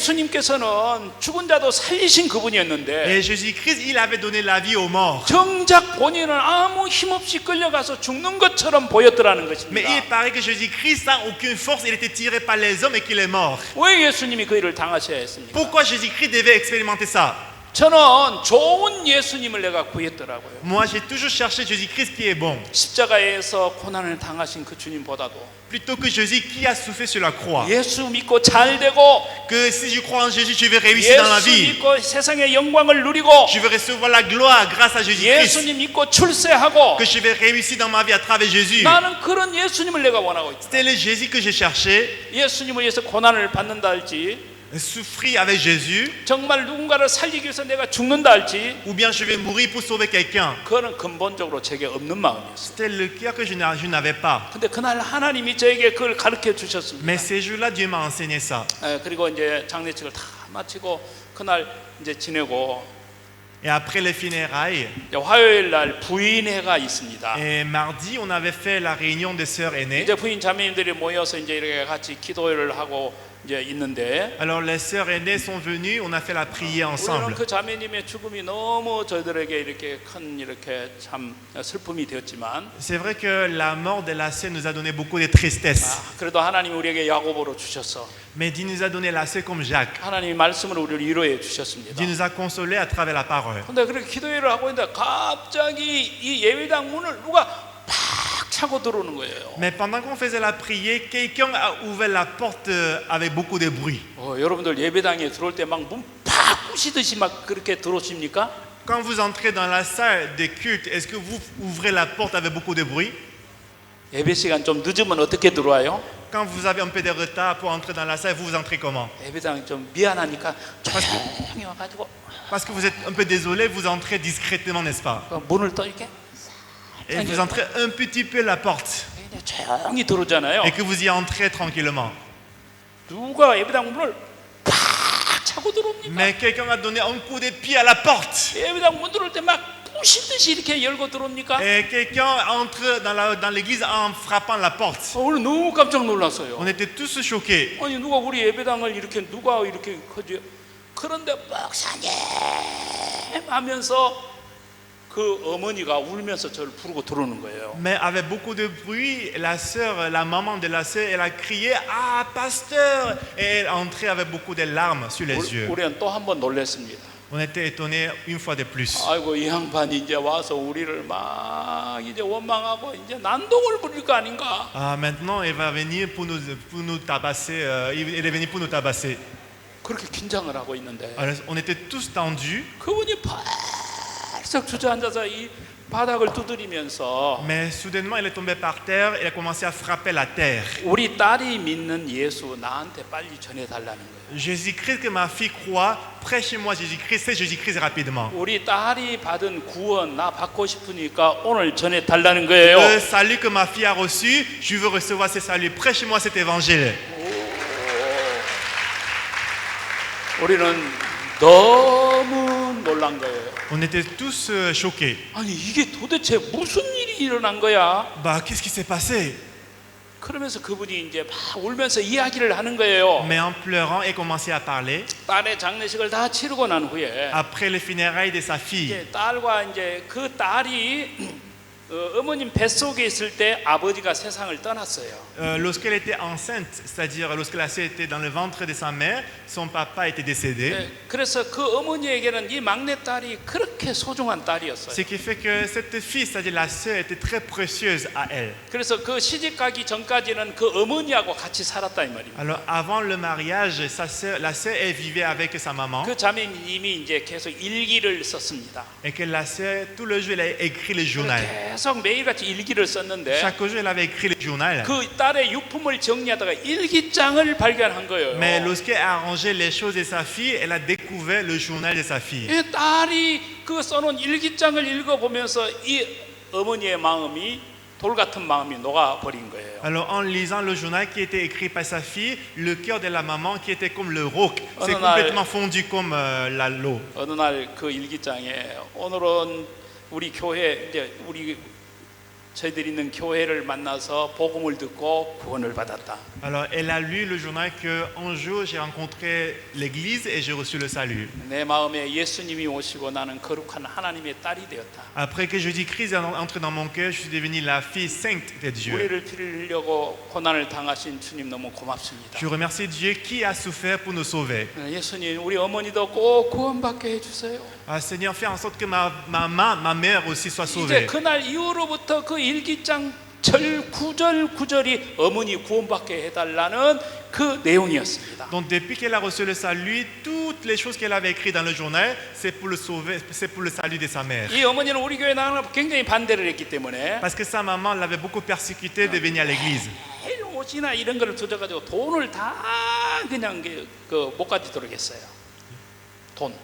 예수님께서는 죽은 자도 살리신 그분이었는데 Et Jésus-Christ, il avait donné la vie aux morts. 정작 본인은 아무 힘없이 끌려가서 죽는 것처럼 보였더라는 Mais 것입니다. il paraît que Jésus-Christ, sans aucune force, il était tiré par les hommes et qu'il est mort. 왜 예수님이 그 일을 당하셔야 했습니까? Pourquoi Jésus-Christ devait expérimenter ça? 저는 좋은 예수님을 내가 구했더라고요. Moi, j'ai toujours cherché Jésus-Christ qui est bon. 십자가에서 고난을 당하신 그 주님보다도 Plutôt que Jésus qui a souffert sur la croix. 예수 믿고 잘 되고 Que si je crois en Jésus, je vais réussir dans la 예수 vie. 믿고 세상의 영광을 누리고 Je vais recevoir la gloire grâce à Jésus-Christ. 예수님 믿고 출세하고 Que je vais réussir dans ma vie à travers Jésus. 나는 그런 예수님을 내가 원하고 있다. C'était le Jésus que j'ai cherché. 예수님을 위해서 고난을 받는다 할지 Souffrir avec Jésus. 정말 누군가를 살리기 위해서 내가 죽는다 할지 Ou bien je vais mourir pour sauver quelqu'un. 그거는 근본적으로 제게 없는 마음이었어요. C'était le cœur que je n'avais pas. 근데 그날 하나님이 저에게 그걸 가르쳐 주셨습니다. Mais ces jours-là, Dieu m'a enseigné ça. 그리고 이제 장례식을 다 마치고 그날 이제 지내고 Et après les funérailles, 이제 화요일 날 부인회가 있습니다. et mardi, on avait fait la réunion des sœurs aînées. 이제 부인 자매님들이 모여서 이제 이렇게 같이 기도회를 하고 이제 있는데 Alors les sœurs aînées sont venues, on a fait la prière 우리는 ensemble. 그 자매님의 죽음이 너무 저희들에게 이렇게 큰 이렇게 참 슬픔이 되었지만 C'est vrai que la mort de la sœur nous a donné beaucoup de tristesse. 그래도 하나님이 우리에게 야고보로 주셔서 Mais Dieu nous a donné la sœur comme Jacques. 하나님이 말씀으로 우리를 위로해 주셨습니다. Dieu nous a consolés à travers la parole. 근데 그렇게 기도회를 하고 있는데 갑자기 이 예배당 문을 누가 팍 차고 들어오는 거예요. Mais pendant qu'on faisait la prière, quelqu'un a ouvert la porte avec beaucoup de bruit. 여러분들 예배당에 들어올 때 막 문 팍 부시듯이 막 그렇게 들어오십니까? Quand vous entrez dans la salle de culte, est-ce que vous ouvrez la porte avec beaucoup de bruit? 예배 시간 좀 늦으면 어떻게 들어와요? Quand vous avez un peu de retard pour entrer dans la salle, vous entrez comment? 예배당 좀 미안하니까 조용히 와가지고 Parce que vous êtes un peu désolé, vous entrez discrètement, n'est-ce pas? 문을 또 이렇게 Et vous entrez un petit peu la porte. 조용히 들어오잖아요. Et que vous y entrez tranquillement. 누가 예배당 문을 팍 차고 들어옵니까? Mais quelqu'un a donné un coup de pied à la porte. 예배당 문 들어올 때 막 부시듯이 이렇게 열고 들어옵니까? Et quelqu'un entre dans l'église en frappant la porte. 오늘 너무 깜짝 놀랐어요. On était tous choqués. 아니 누가 우리 예배당을 이렇게 누가 이렇게 하지? 그런데 목사님 하면서 그 어머니가 울면서 저를 부르고 들어오는 거예요. Mais avec beaucoup de bruit, la sœur, la maman de la sœur, elle a crié « Ah, pasteur !» Et elle entrait avec beaucoup de larmes sur les yeux. 우리는 또 한 번 놀랐습니다. On était étonnés une fois de plus. 아이고 이 양반이 이제 와서 우리를 막 이제 원망하고 이제 난동을 부릴 거 아닌가? Ah, maintenant, elle va venir pour nous tabasser. Elle est venue pour nous tabasser. 그렇게 긴장을 하고 있는데 Alors, on était tous tendus. 그분이 벌썩 주저앉아서 이 바닥을 두드리면서 Mais soudainement, elle est tombée par terre et elle a commencé à frapper la terre. 우리 딸이 믿는 예수 나한테 빨리 전해달라는 거예요. Jésus-Christ que ma fille croit, prêchez-moi Jésus-Christ, c'est Jésus-Christ rapidement. 우리 딸이 받은 구원 나 받고 싶으니까 오늘 전해달라는 거예요. Le salut que ma fille a reçu, je veux recevoir ce salut. Prêchez-moi cet évangile. 우리는 너무 놀란 거예요. On était tous choqués. 아니 이게 도대체 무슨 일이 일어난 거야? Bah, qu'est-ce qui s'est passé? 그러면서 그분이 이제 막 울면서 이야기를 하는 거예요. Mais en pleurant, elle commençait à parler. 딸의 장례식을 다 치르고 난 후에 Après les funérailles de sa fille, 이제 딸과 이제 그 딸이 어머님 뱃속에 있을 때 아버지가 세상을 떠났어요. Lorsqu'elle était enceinte, c'est-à-dire lorsque la sœur était dans le ventre de sa mère, son papa était décédé. 예, 그래서 그 어머니에게는 이 막내딸이 그렇게 소중한 딸이었어요. Ce qui fait que cette fille, c'est-à-dire la sœur, était très précieuse à elle. 그래서 그 시집 가기 전까지는 그 어머니하고 같이 살았다 이 말입니다. Alors avant le mariage, la sœur, elle vivait avec sa maman 그 자매님이 이제 계속 일기를 썼습니다. et que la sœur, tout le jour, elle a écrit le journal. 계속 매일같이 일기를 썼는데 Chaque jour, elle avait écrit le journal. 그 딸의 유품을 정리하다가 일기장을 발견한 거예요. Mais lorsqu'elle a arrangé les choses de sa fille, elle a découvert le journal de sa fille. 이 딸이 그 써놓은 일기장을 읽어보면서 이 어머니의 마음이 돌 같은 마음이 녹아버린 거예요. Alors en lisant le journal qui était écrit par sa fille, le cœur de la maman qui était comme le roc, c'est complètement fondu comme l'eau. 어느 날 그 일기장에 오늘은 우리 교회 이제 저희들이 있는 교회를 만나서 복음을 듣고 구원을 받았다. Alors elle a lu le journal que un jour j'ai rencontré l'église et j'ai reçu le salut. 내 마음에 예수님이 오시고 나는 거룩한 하나님의 딸이 되었다. Après que Jésus-Christ est entré dans mon cœur, je suis devenue la fille sainte de Dieu. 우리를 피를 흘리려고 고난을 당하신 주님 너무 고맙습니다. Je remercie Dieu qui a souffert pour nous sauver. 예수님 우리 어머니도 꼭 구원받게 해주세요. Ah, Seigneur, fais en sorte que ma mère aussi soit 이제 sauvée. 그날 이후로부터 그 일기장 절 구절이 어머니 구원받게 해달라는 그 내용이었습니다. Donc depuis qu'elle a reçu le salut, toutes les choses qu'elle avait écrites dans le journal, c'est pour le sauver, c'est pour le salut de sa mère. 이 어머니는 우리 교회 나가는 굉장히 반대를 했기 때문에 Parce que sa maman l'avait beaucoup persécuté de venir à l'église. 매일 옷이나 이런 거를 두져가지고 돈을 다 그냥 못 가지도록 했어요. 돈.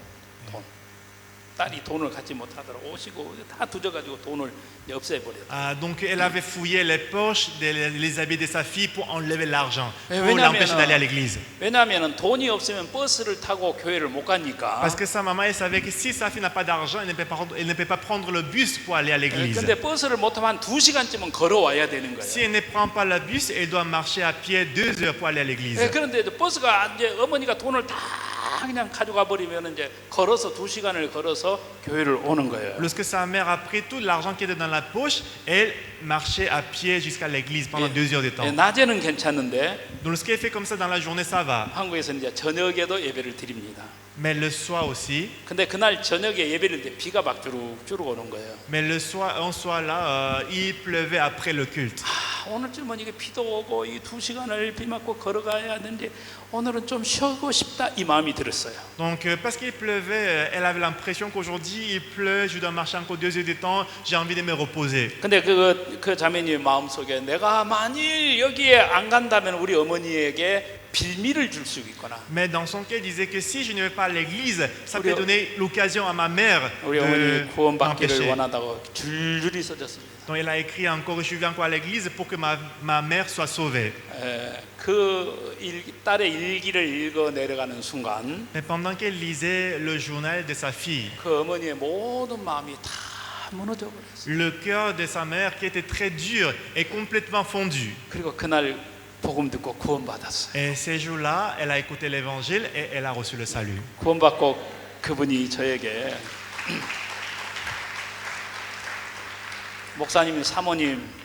딸이 돈을 갖지 못하도록 오시고 다 두져가지고 돈을 없애버렸다. Ah, donc elle avait fouillé les poches, les habits de sa fille pour enlever l'argent, pour 왜냐하면- l'empêcher d'aller à l'église. 왜냐하면 돈이 없으면 버스를 타고 교회를 못 가니까. Parce que sa maman, elle savait que si sa fille n'a pas d'argent, elle ne peut pas prendre le bus pour aller à l'église. 근데 버스를 못 타면 한 2시간쯤은 걸어와야 되는 거예요. Si elle ne prend pas le bus, elle doit marcher à pied 2 heures pour aller à l'église. 그런데 이제 버스가 이제 어머니가 돈을 다 그냥 가져가 버리면 이제 걸어서 2시간을 걸어서 교회를 오는 거예요. Lorsque sa mère a pris tout l'argent qui était dans la poche, elle marchait à pied jusqu'à l'église pendant 2 heures de temps. 낮에는 괜찮은데 Donc lorsqu'elle fait comme ça dans la journée, ça va. 한국에서는 이제 저녁에도 예배를 드립니다. Mais le soir aussi. 근데 그날 저녁에 예배를 때 비가 막 주룩주룩 오는 거예요. Mais le soir, un soir là, il pleuvait après le culte. 오늘쯤은 이게 비도 오고 이 2시간을 비 맞고 걸어가야 하는데 오늘은 좀 쉬고 싶다 이 마음이 들었어요. Donc parce qu'il pleuvait, elle avait l'impression qu'aujourd'hui il pleut, je dois marcher encore 2 heures de temps, j'ai envie de me reposer. 근데 그 자매님의 마음속에 내가 만일 여기에 안 간다면 우리 어머니에게 빌미를 줄 수 있구나. Mais dans son cœur, il disait que si je ne vais pas à l'église, ça peut donner l'occasion à ma mère 우리 어머니 de 구원받기를 m'empêcher. 원한다고 줄줄이 써졌습니다. Donc il a écrit encore, je vais encore à l'église pour que ma mère soit sauvée. 딸의 일기를 읽어 내려가는 순간 Mais pendant qu'elle lisait le journal de sa fille, 그 어머니의 모든 마음이 다 무너져 버렸어요. le cœur de sa mère qui était très dur est complètement fondu. 그리고 그날 복음 듣고 구원받았어요. Et ces jours-là, elle a écouté l'évangile et elle a reçu le salut. 구원받고 그분이 저에게 목사님, 사모님,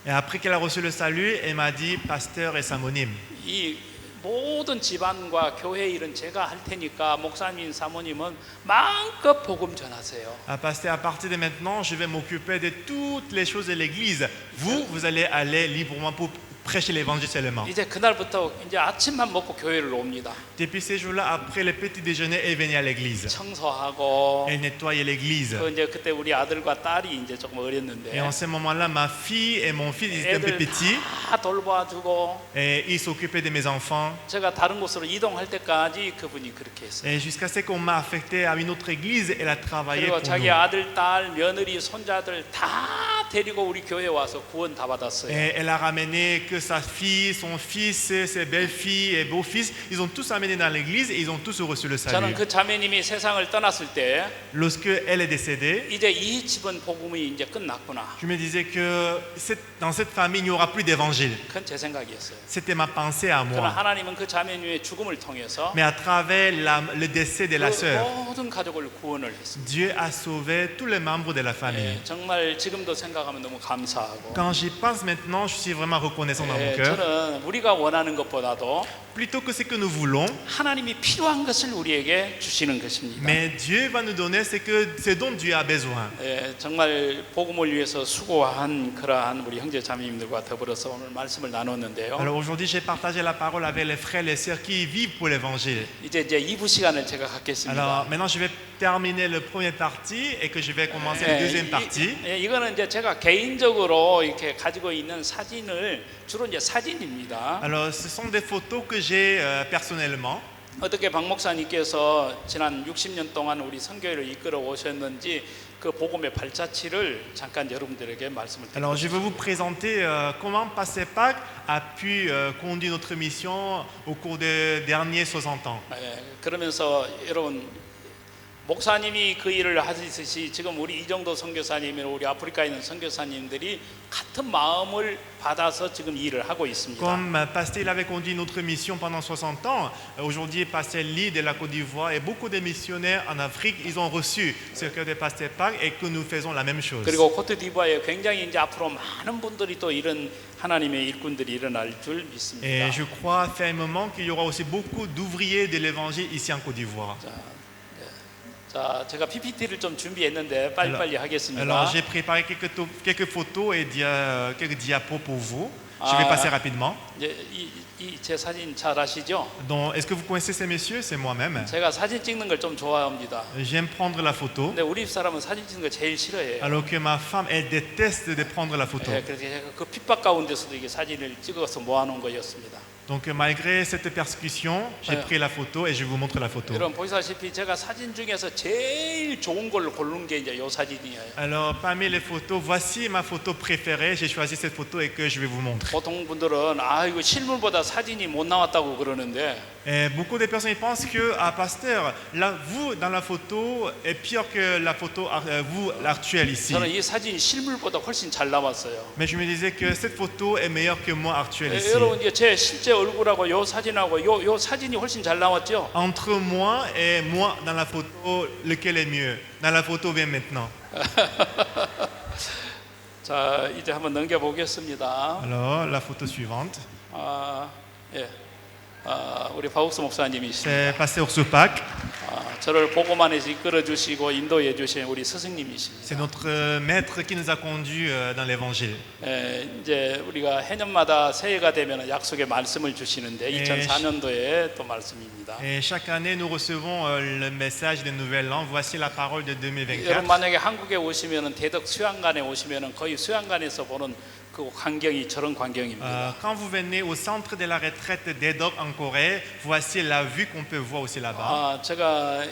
Et après qu'elle a reçu le salut, elle m'a dit, pasteur et samonim, 이 모든 집안과 교회 일은 제가 할 테니까 목사님, 사모님은 마음껏 복음 전하세요. pasteur, à partir de maintenant, je vais m'occuper de toutes les choses de l'église. Vous allez aller librement pour prêcher l'évangile seulement. 이제 그날부터 이제 아침만 먹고 교회를 옵니다. Depuis ces jours-là, après le petit déjeuner, elle venait à l'église. 청소하고 Elle nettoyait l'église. 이제 그때 우리 아들과 딸이 이제 조금 Et 어렸는데 en ce moment-là, ma fille et mon fils ils étaient un peu 애들 petits 다 돌봐주고 et ils s'occupaient de mes enfants. 제가 다른 곳으로 이동할 때까지 그분이 그렇게 했어요. Et jusqu'à ce qu'on m'a affecté à une autre église, elle a travaillé 그리고 pour 자기 nous. 아들, 딸, 며느리, 손자들 다 데리고 우리 교회에 와서 구원 다 받았어요. Et elle a ramené que sa fille, son fils, ses belles-filles et beaux-fils, ils ont tous amené dans l'église et ils ont tous reçu le salut. 저는 그 자매님이 세상을 떠났을 때 Lorsque elle est décédée, 이제 이 집은 복음이 이제 끝났구나. je me disais que dans cette famille, il n'y aura plus d'évangile. 그건 제 생각이었어요. C'était ma pensée à 그러나 moi. 하나님은 그 자매님의 죽음을 통해서 Mais à travers le décès de la 그 sœur, 모든 가족을 구원을 했습니다. Dieu a sauvé tous les membres de la famille. 정말 지금도 생각하면 너무 감사하고 Quand j'y pense maintenant, je suis vraiment reconnaissant dans mon cœur. 저는 우리가 원하는 것보다도 Plutôt que ce que nous voulons, 하나님이 필요한 것을 우리에게 주시는 것입니다. mais Dieu va nous donner ce dont Dieu a besoin. 정말 복음을 위해서 수고한 그러한 우리 형제 자매님들과 더불어서 오늘 말씀을 나눴는데요. Alors aujourd'hui, j'ai partagé la parole avec les frères et les sœurs qui vivent pour l'évangile. 이제 2부 시간을 제가 갖겠습니다. Alors maintenant, je vais terminer le premier partie et que je vais commencer la deuxième partie. 이거는 이제 제가 개인적으로 이렇게 가지고 있는 사진을 주로 이제 사진입니다. Alors, ce sont des photos que j'ai personnellement. 어떻게 박 목사님께서 지난 60년 동안 우리 선교회를 이끌어 오셨는지 그 복음의 발자취를 잠깐 여러분들에게 말씀을 드립니다. Alors, je vais vous présenter comment Pasteur Pâques a pu conduire notre mission au cours des derniers 60 ans. 그러면서 여러분 목사님이 그 일을 하시듯이 지금 우리 이정도 선교사님이나 우리 아프리카에 있는 선교사님들이 같은 마음을 받아서 지금 일을 하고 있습니다. Comme Pasteur avait conduit notre mission pendant 60 ans, aujourd'hui Pasteur Lee de la Côte d'Ivoire et beaucoup de missionnaires en Afrique, ils ont reçu ce cœur de Pasteur Pâques et que nous faisons la même chose. 그리고 코트디부아에 굉장히 이제 앞으로 많은 분들이 또 이런 하나님의 일꾼들이 일어날 줄 믿습니다. Et je crois fermement qu'il y aura aussi beaucoup d'ouvriers de l'évangile ici en Côte d'Ivoire. 자, 제가 PPT를 좀 준비했는데 빨리빨리 하겠습니다. Alors j'ai préparé quelques photos et quelques diapos pour vous. Je vais passer rapidement. 이제 제 사진 잘 아시죠? Donc, est-ce que vous connaissez ces messieurs? C'est moi-même. 제가 사진 찍는 걸 좀 좋아합니다. J'aime prendre la photo. 근데 우리 사람은 사진 찍는 거 제일 싫어해요. Alors que ma femme, elle déteste de prendre la photo. 그래서 제가 그 핍박 가운데서도 이게 사진을 찍어서 모아놓은 거였습니다. Donc malgré cette persécution, j'ai pris la photo et je vous montre la photo. 여러분 보시다시피 제가 사진 중에서 제일 좋은 걸 고른 게 이제 이 사진이에요. Alors parmi les photos, voici ma photo préférée. J'ai choisi cette photo et que je vais vous montrer. 보통 분들은 아 이거 실물보다 사진이 못 나왔다고 그러는데. Et beaucoup de personnes pensent que, pasteur, là, vous dans la photo est pire que la photo vous l'actuelle ici. 저는 이 사진 실물보다 훨씬 잘 나왔어요. Mais je me disais que cette photo est meilleure que moi actuelle ici. 여러분 이제 제 실제 얼굴하고 요 사진하고 요 사진이 훨씬 잘 나왔죠. Entre moi et moi dans la photo, lequel est mieux? Dans la photo bien maintenant. 자 이제 한번 넘겨 보겠습니다. Alors la photo suivante. 예. 우리 박욱수 목사님이십니다. C'est Pasteur Pâques. 저를 복음안에서 이끌어 주시고 인도해 주신 우리 스승님이십니다. C'est notre maître qui nous a conduits dans l'évangile. 이제 우리가 해년마다 새해가 되면 약속의 말씀을 주시는데 2004년도에 또 말씀입니다. Et chaque année nous recevons le message de Nouvel An. Voici la parole de 2024. 여러분 만약에 한국에 오시면은 대덕 수양관에 오시면은 거의 수양관에서 보는 그 광경이 저런 광경입니다. Quand vous venez au centre de la retraite d'Edok en Corée, voici la vue qu'on peut voir aussi là-bas. 제가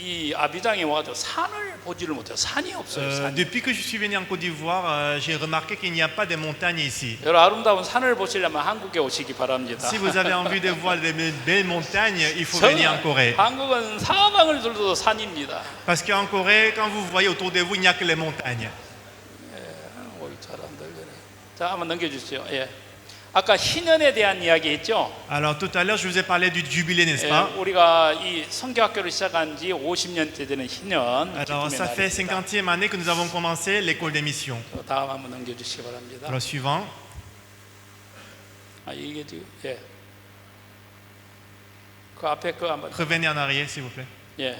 이 아비장에 와가지고 산을 보지를 못해요. 산이 없어요. 산이. Depuis que je suis venu en Côte d'Ivoire, j'ai remarqué qu'il n'y a pas de montagnes ici. 여러분 아름다운 산을 보시려면 한국에 오시기 바랍니다. Si vous avez envie de voir de belles montagnes, il faut venir en Corée. 한국은 사방을 둘러도 산입니다. Parce qu'en Corée, quand vous voyez autour de vous, il n'y a que les montagnes. 자, 한번 넘겨주시죠. 예. 아까 희년에 대한 이야기 했죠. Alors tout à l'heure, je vous ai parlé du jubilé, n'est-ce pas? 우리가 이 선교학교를 시작한 지 50년째 되는 희년. Alors ça fait 50e année que nous avons commencé l'école des missions. 다음 한번 넘겨주시기 바랍니다. Alors suivant. 이게 지금 예. 그 앞에 그 한번. Revenez en arrière, s'il vous plaît. 예.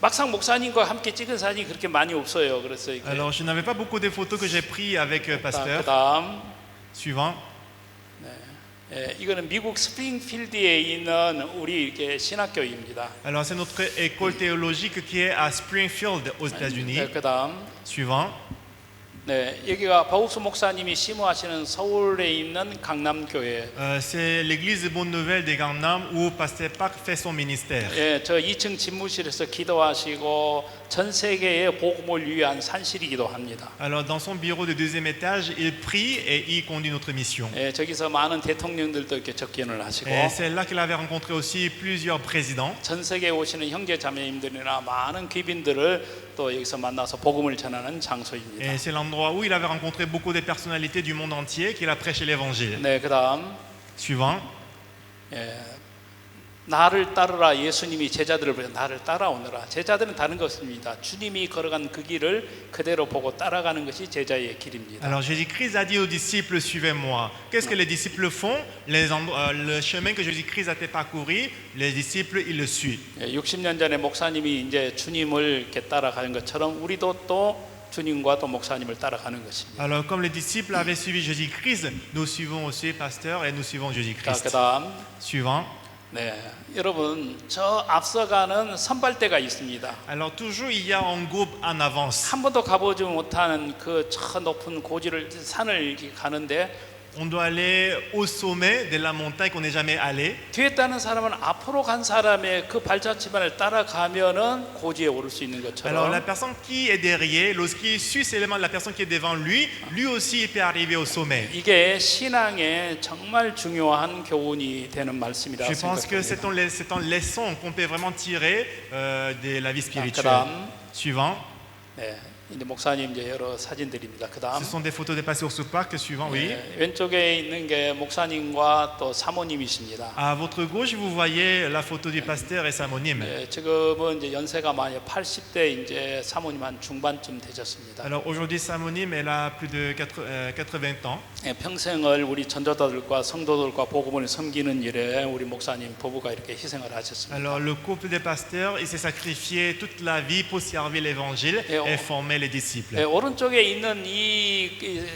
막상 목사님과 함께 찍은 사진이 그렇게 많이 없어요. 그래서 이렇게. Alors je n'avais pas beaucoup de photos que j'ai prises avec Pasteur. 그다음. Suivant. 네. 이거는 미국 스프링필드에 있는 우리 이렇게 신학교입니다. Alors c'est notre école théologique qui est à Springfield aux États-Unis. 그다음. Suivant. 네, 여기가 박욱수 목사님이 심호하시는 서울에 있는 강남교회. C'est l'église de Bonne Nouvelle des Gangnam où Pasteur Park fait son ministère. 예, 저 2층 집무실에서 기도하시고 전 세계에 복음을 위한 산실이기도 합니다. Alors dans son bureau de deuxième étage, il prie et il conduit notre mission. 예, 저기서 많은 대통령들도 이렇게 접견을 하시고 Et c'est là qu'il avait rencontré aussi plusieurs présidents. 전 세계에 오시는 형제 자매님들이나 많은 귀빈들을 또 여기서 만나서 복음을 전하는 장소입니다. Et c'est l'endroit où il avait rencontré beaucoup de personnalités du monde entier qu'il a prêché l'évangile. 네, 그다음 Suivant. 예, 나를 따르라. 예수님이 제자들을 부르셔 나를 따라오너라. 제자들은 다른 것입니다. 주님이 걸어간 그 길을 그대로 보고 따라가는 것이 제자의 길입니다. Alors Jésus-Christ a dit aux disciples, suivez-moi. Qu'est-ce que les disciples font? Le chemin que Jésus-Christ a parcouru, les disciples, ils le suivent. 예, 60년 전에 목사님이 이제 주님을 이렇게 따라가는 것처럼 우리도 또 주님과 또 목사님을 따라가는 것입니다. Alors comme les disciples avaient suivi Jésus-Christ, nous suivons aussi pasteur et nous suivons 자, Jésus-Christ. 그다음 Suivant. 네, 여러분 저 앞서가는 선발대가 있습니다. Alors toujours il y a un groupe en avance. 한 번도 가보지 못하는 그 저 높은 고지를 산을 이렇게 가는데 On doit aller au sommet de la montagne qu'on n'est jamais allé. 뒤에 따는 사람은 앞으로 간 사람의 그 발자취만을 따라가면은 고지에 오를 수 있는 Alors la 것처럼 personne qui est derrière, lorsqu'il suit l'élément de la personne qui est devant lui, lui aussi il peut arriver au sommet. 이게 신앙의 정말 중요한 교훈이 되는 말씀이라 Je pense que c'est 생각합니다. une leçon qu'on peut vraiment tirer de la vie spirituelle. 그다음 Suivant. 네, 이제 목사님 이제 여러 사진들입니다. 그다음 Ce sont des photos de Pasteur Soupak. Suivant, oui. 네, 왼쪽에 있는 게 목사님과 또 사모님이십니다. À votre gauche, vous voyez la photo du pasteur et samonim. 네, 지금은 이제 연세가 많이 80대 이제 사모님 한 중반쯤 되셨습니다. Alors aujourd'hui, Samonim, elle a plus de 80 ans. 네, 평생을 우리 전도자들과 성도들과 복음을 섬기는 일에 우리 목사님 부부가 이렇게 희생을 하셨습니다. Alors le couple des pasteurs, il s'est sacrifié toute la vie pour servir l'évangile et former les disciples. 네, 오른쪽에 있는 이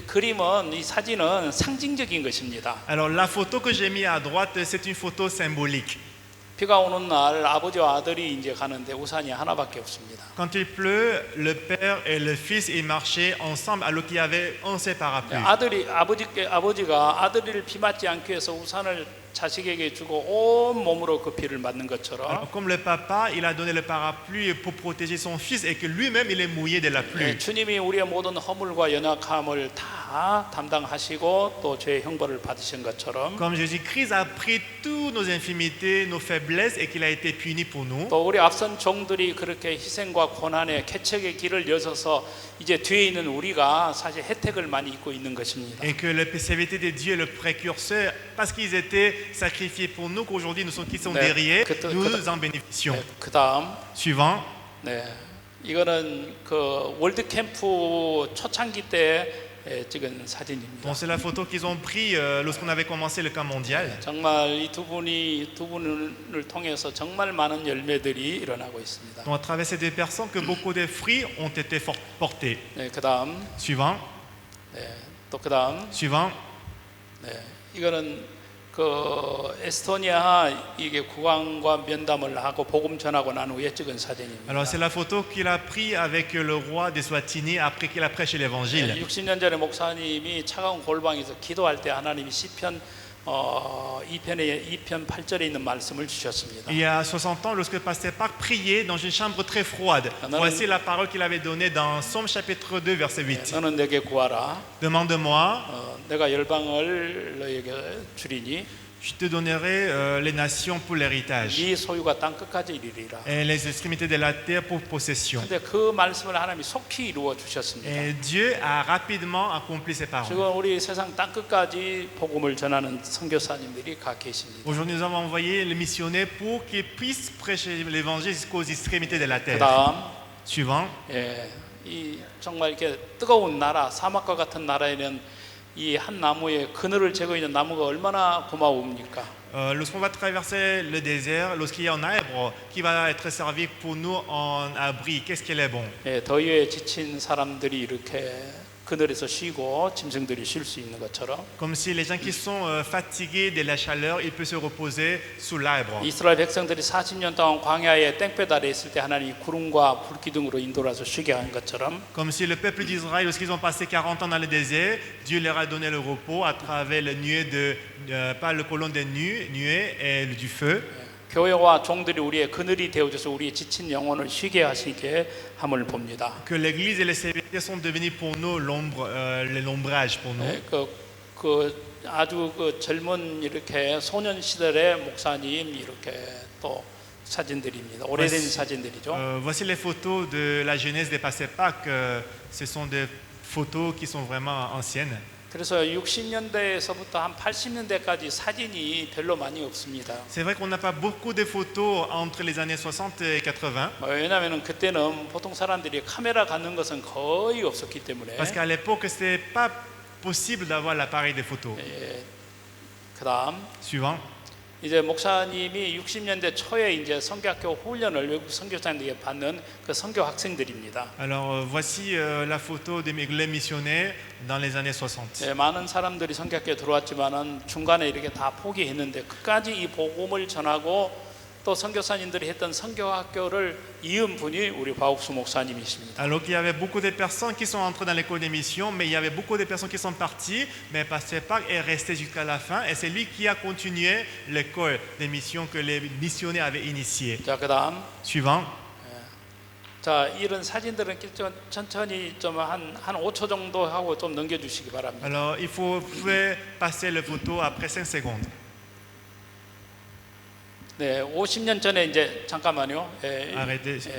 그림은 이 사진은 상징적인 것입니다. Alors la photo que j'ai mise à droite, c'est une photo symbolique. 비가 오는 날 아버지와 아들이 이제 가는데 우산이 하나밖에 없습니다. Quand il pleut, le père et le fils ils marchaient ensemble alors qu'il y avait un seul parapluie. 아버지가 아들을 비 맞지 않기 위해서 우산을 자식에게 주고 온 몸으로 그 비를 맞는 것처럼 Alors, comme le papa, il a donné le parapluie pour protéger son fils et que lui-même il est mouillé de la pluie. 주님이 우리의 모든 허물과 연약함을 다 담당하시고 또 죄의 형벌을 받으신 것처럼 Comme Jésus-Christ a pris toutes nos infimités, nos faiblesses et qu'il a été puni pour nous. 또 우리 앞선 종들이 그렇게 희생과 고난의 개척의 길을 여서서 이제 뒤에 있는 우리가 사실 혜택을 많이 입고 있는 것입니다. Et que le serviteur de Dieu, le précurseur, parce qu'ils étaient sacrifiés pour nous, qu'aujourd'hui nous sommes qui sont derrière, nous en bénéficions. 네, 그다음 Suivant. 네, 이거는 그 월드 캠프 초창기 때 찍은 사진입니다. Bon, c'est la photo qu'ils ont pris lorsqu'on avait commencé le camp mondial. 정말 이 두 분을 통해서 정말 많은 열매들이 일어나고 있습니다. Donc à travers ces deux personnes, que beaucoup de fruits ont été portés. 네, 그다음 Suivant. 네, 또 그다음 Suivant. 네, 이거는 그 에스토니아 이게 국왕과 면담을 하고 복음 전하고 난 후에 찍은 사진입니다. Alors c'est la photo qu'il a pris avec le roi des Swatini après qu'il a prêché l'évangile. 60년 전에 목사님이 차가운 골방에서 기도할 때 하나님이 시편 2편 8절에 있는 말씀을 주셨습니다. Il y a 60 ans, lorsque le pasteur Park priait dans une chambre très froide, voici la parole qu'il avait donnée dans Somme chapitre 2, verset 8. 너는 내게 구하라. Demande-moi, 내가 열방을 너에게 주리니 je te donnerai les nations pour l'héritage 네 소유가 땅 끝까지 이르리라. et les extrémités de la terre pour possession. 근데 그 말씀을 하나님이 속히 이루어 주셨습니다. Et Dieu a rapidement accompli ses paroles. 지금 우리 세상 땅 끝까지 복음을 전하는 선교사님들이 가 계십니다. Aujourd'hui, nous avons envoyé les missionnaires pour qu'ils puissent prêcher l'évangile jusqu'aux extrémités de la terre. 그다음 Suivant. 이 정말 이렇게 뜨거운 나라, 사막과 같은 나라에는 이 한 나무에 그늘을 재고 있는 나무가 얼마나 고마웁니까? Lorsqu'on va traverser le désert, lorsqu'il y a un arbre qui va être servi pour nous en abri, qu'est-ce qu'il est bon? 더위에 지친 사람들이 이렇게 그늘에서 쉬고 짐승들이 쉴 수 있는 것처럼 Comme si les gens qui sont fatigués de la chaleur, ils peuvent se reposer sous l'arbre. 이스라엘 백성들이 40년 동안 광야에 땡볕 아래 있을 때 하나님이 구름과 불기둥으로 인도라서 쉬게 한 것처럼 Comme si le peuple d'Israël, lorsqu'ils ont passé 40 ans dans le désert, Dieu leur a donné le repos à travers le nuée pas le colonne des nuées et du feu. 교회와 종들이 우리의 그늘이 되어줘서 우리의 지친 영혼을 쉬게 하시게 함을 봅니다. Que l'Église et les serviteurs sont devenus pour nous l'ombrage pour nous. 네, 아주 젊은 이렇게 소년 시절의 목사님 이렇게 또 사진들입니다. 오래된 사진들이죠. Voici les photos de la jeunesse des passés Pâques. Ce sont des photos qui sont vraiment anciennes. 그래서 60년대에서부터 한 80년대까지 사진이 별로 많이 없습니다. C'est vrai qu'on n'a pas beaucoup de photos entre les années 60 et 80. 왜냐하면 그때는 보통 사람들이 카메라 갖는 것은 거의 없었기 때문에. Parce qu'à l'époque, c'était pas possible d'avoir l'appareil de photo. 그다음 Suivant. 이제 목사님이 60년대 초에 이제 선교학교 훈련을 외국 선교사님들에게 받는 그 선교 학생들입니다. Alors voici la photo des missionnaires dans les années 60. 네, 많은 사람들이 선교학교에 들어왔지만은 중간에 이렇게 다 포기했는데 끝까지 이 복음을 전하고 또 선교사님들이 했던 선교학교를 이은 분이 우리 박옥수 목사님이십니다. Alors qu'il y avait beaucoup de personnes qui sont entrées dans l'école des missions, mais il y avait beaucoup de personnes qui sont parties, mais Pasteur Park est resté jusqu'à la fin et c'est lui qui a continué l'école des missions que les missionnaires avaient initiée. 자, 그다음 Suivant. 자, 이런 사진들은 좀 천천히 좀 한 5초 정도 하고 좀 넘겨주시기 바랍니다. Alors il faut passer la photo après 5 secondes. 네, 50년 전에 이제 잠깐만요. Arrêtez.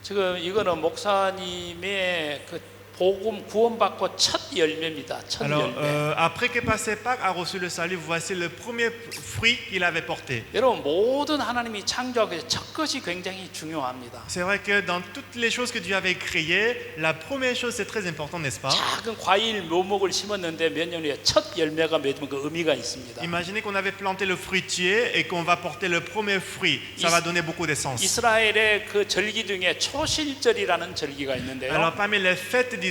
지금 이거는 목사님의 그 복음 구원받고 첫 열매입니다. 첫 Alors, 열매. après que Pasteur Park a reçu le salut, voici le premier fruit qu'il avait porté. 여러분 모든 하나님이 창조하기 첫 것이 굉장히 중요합니다. C'est vrai que dans toutes les choses que Dieu avait créées, la première chose c'est très important, n'est-ce pas? 작은 과일 묘목을 심었는데 몇 년 후에 첫 열매가 맺으면 그 의미가 있습니다. Imaginez qu'on avait planté le fruitier et qu'on va porter le premier fruit. Ça va donner beaucoup d'essence. 이스라엘의 그 절기 중에 초실절이라는 절기가 있는데요. Alors parmi les fêtes d'Israël,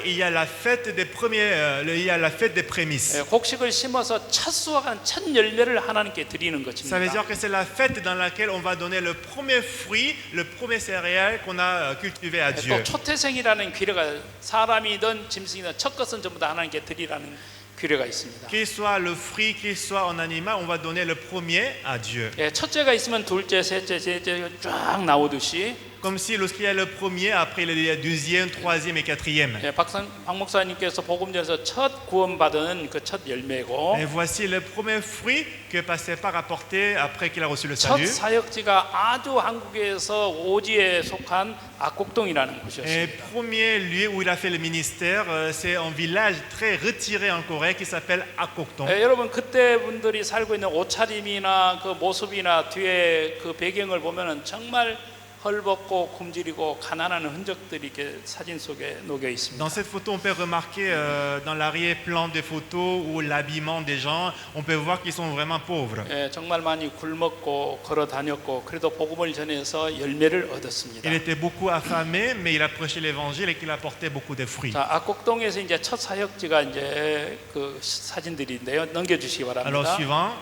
il y a la fête des il y a la fête des prémices. 곡식을 심어서 첫 수확한 첫 열매를 하나님께 드리는 Ça veut 것입니다. dire que c'est la fête dans laquelle on va donner le premier fruit, le premier céréale qu'on a cultivé à Dieu. 또 초태생이라는 규례가 사람이든 짐승이든 첫 것은 전부 다 하나님께 드리라는 규례가 있습니다. Qu'il soit le fruit, qu'il soit un animal, on va donner le premier à Dieu. 첫째가 있으면 둘째, 셋째, 셋째 쫙 나오듯이 Comme si lorsqu'il y a le premier, après il y a le deuxième, troisième et quatrième. 박 목사님께서 복음전에서 첫 구원받은 그 첫 열매고 Et voici le premier fruit que Pasteur Park a porté après qu'il a reçu le 첫 salut. 사역지가 아주 한국에서 오지에 속한 악곡동이라는 Et 곳이었습니다. premier lieu où il a fait le ministère, c'est un village très retiré en Corée qui s'appelle Akokdong. 여러분 그때 분들이 살고 있는 옷차림이나 그 모습이나 뒤에 그 배경을 보면은 정말 헐벗고 굶주리고 가난한 흔적들이 이렇게 사진 속에 녹여 있습니다. Dans cette photo, on peut remarquer dans l'arrière-plan des photos ou l'habillement des gens, on peut voir qu'ils sont vraiment pauvres. 정말 많이 굶었고 걸어 다녔고 그래도 복음을 전해서 열매를 얻었습니다. Il était beaucoup affamé, mais il a prêché l'évangile et qu'il a porté beaucoup de fruits. 자, 악곡동에서 이제 첫 사역지가 이제 그 사진들인데요. 넘겨주시기 바랍니다. Alors suivant.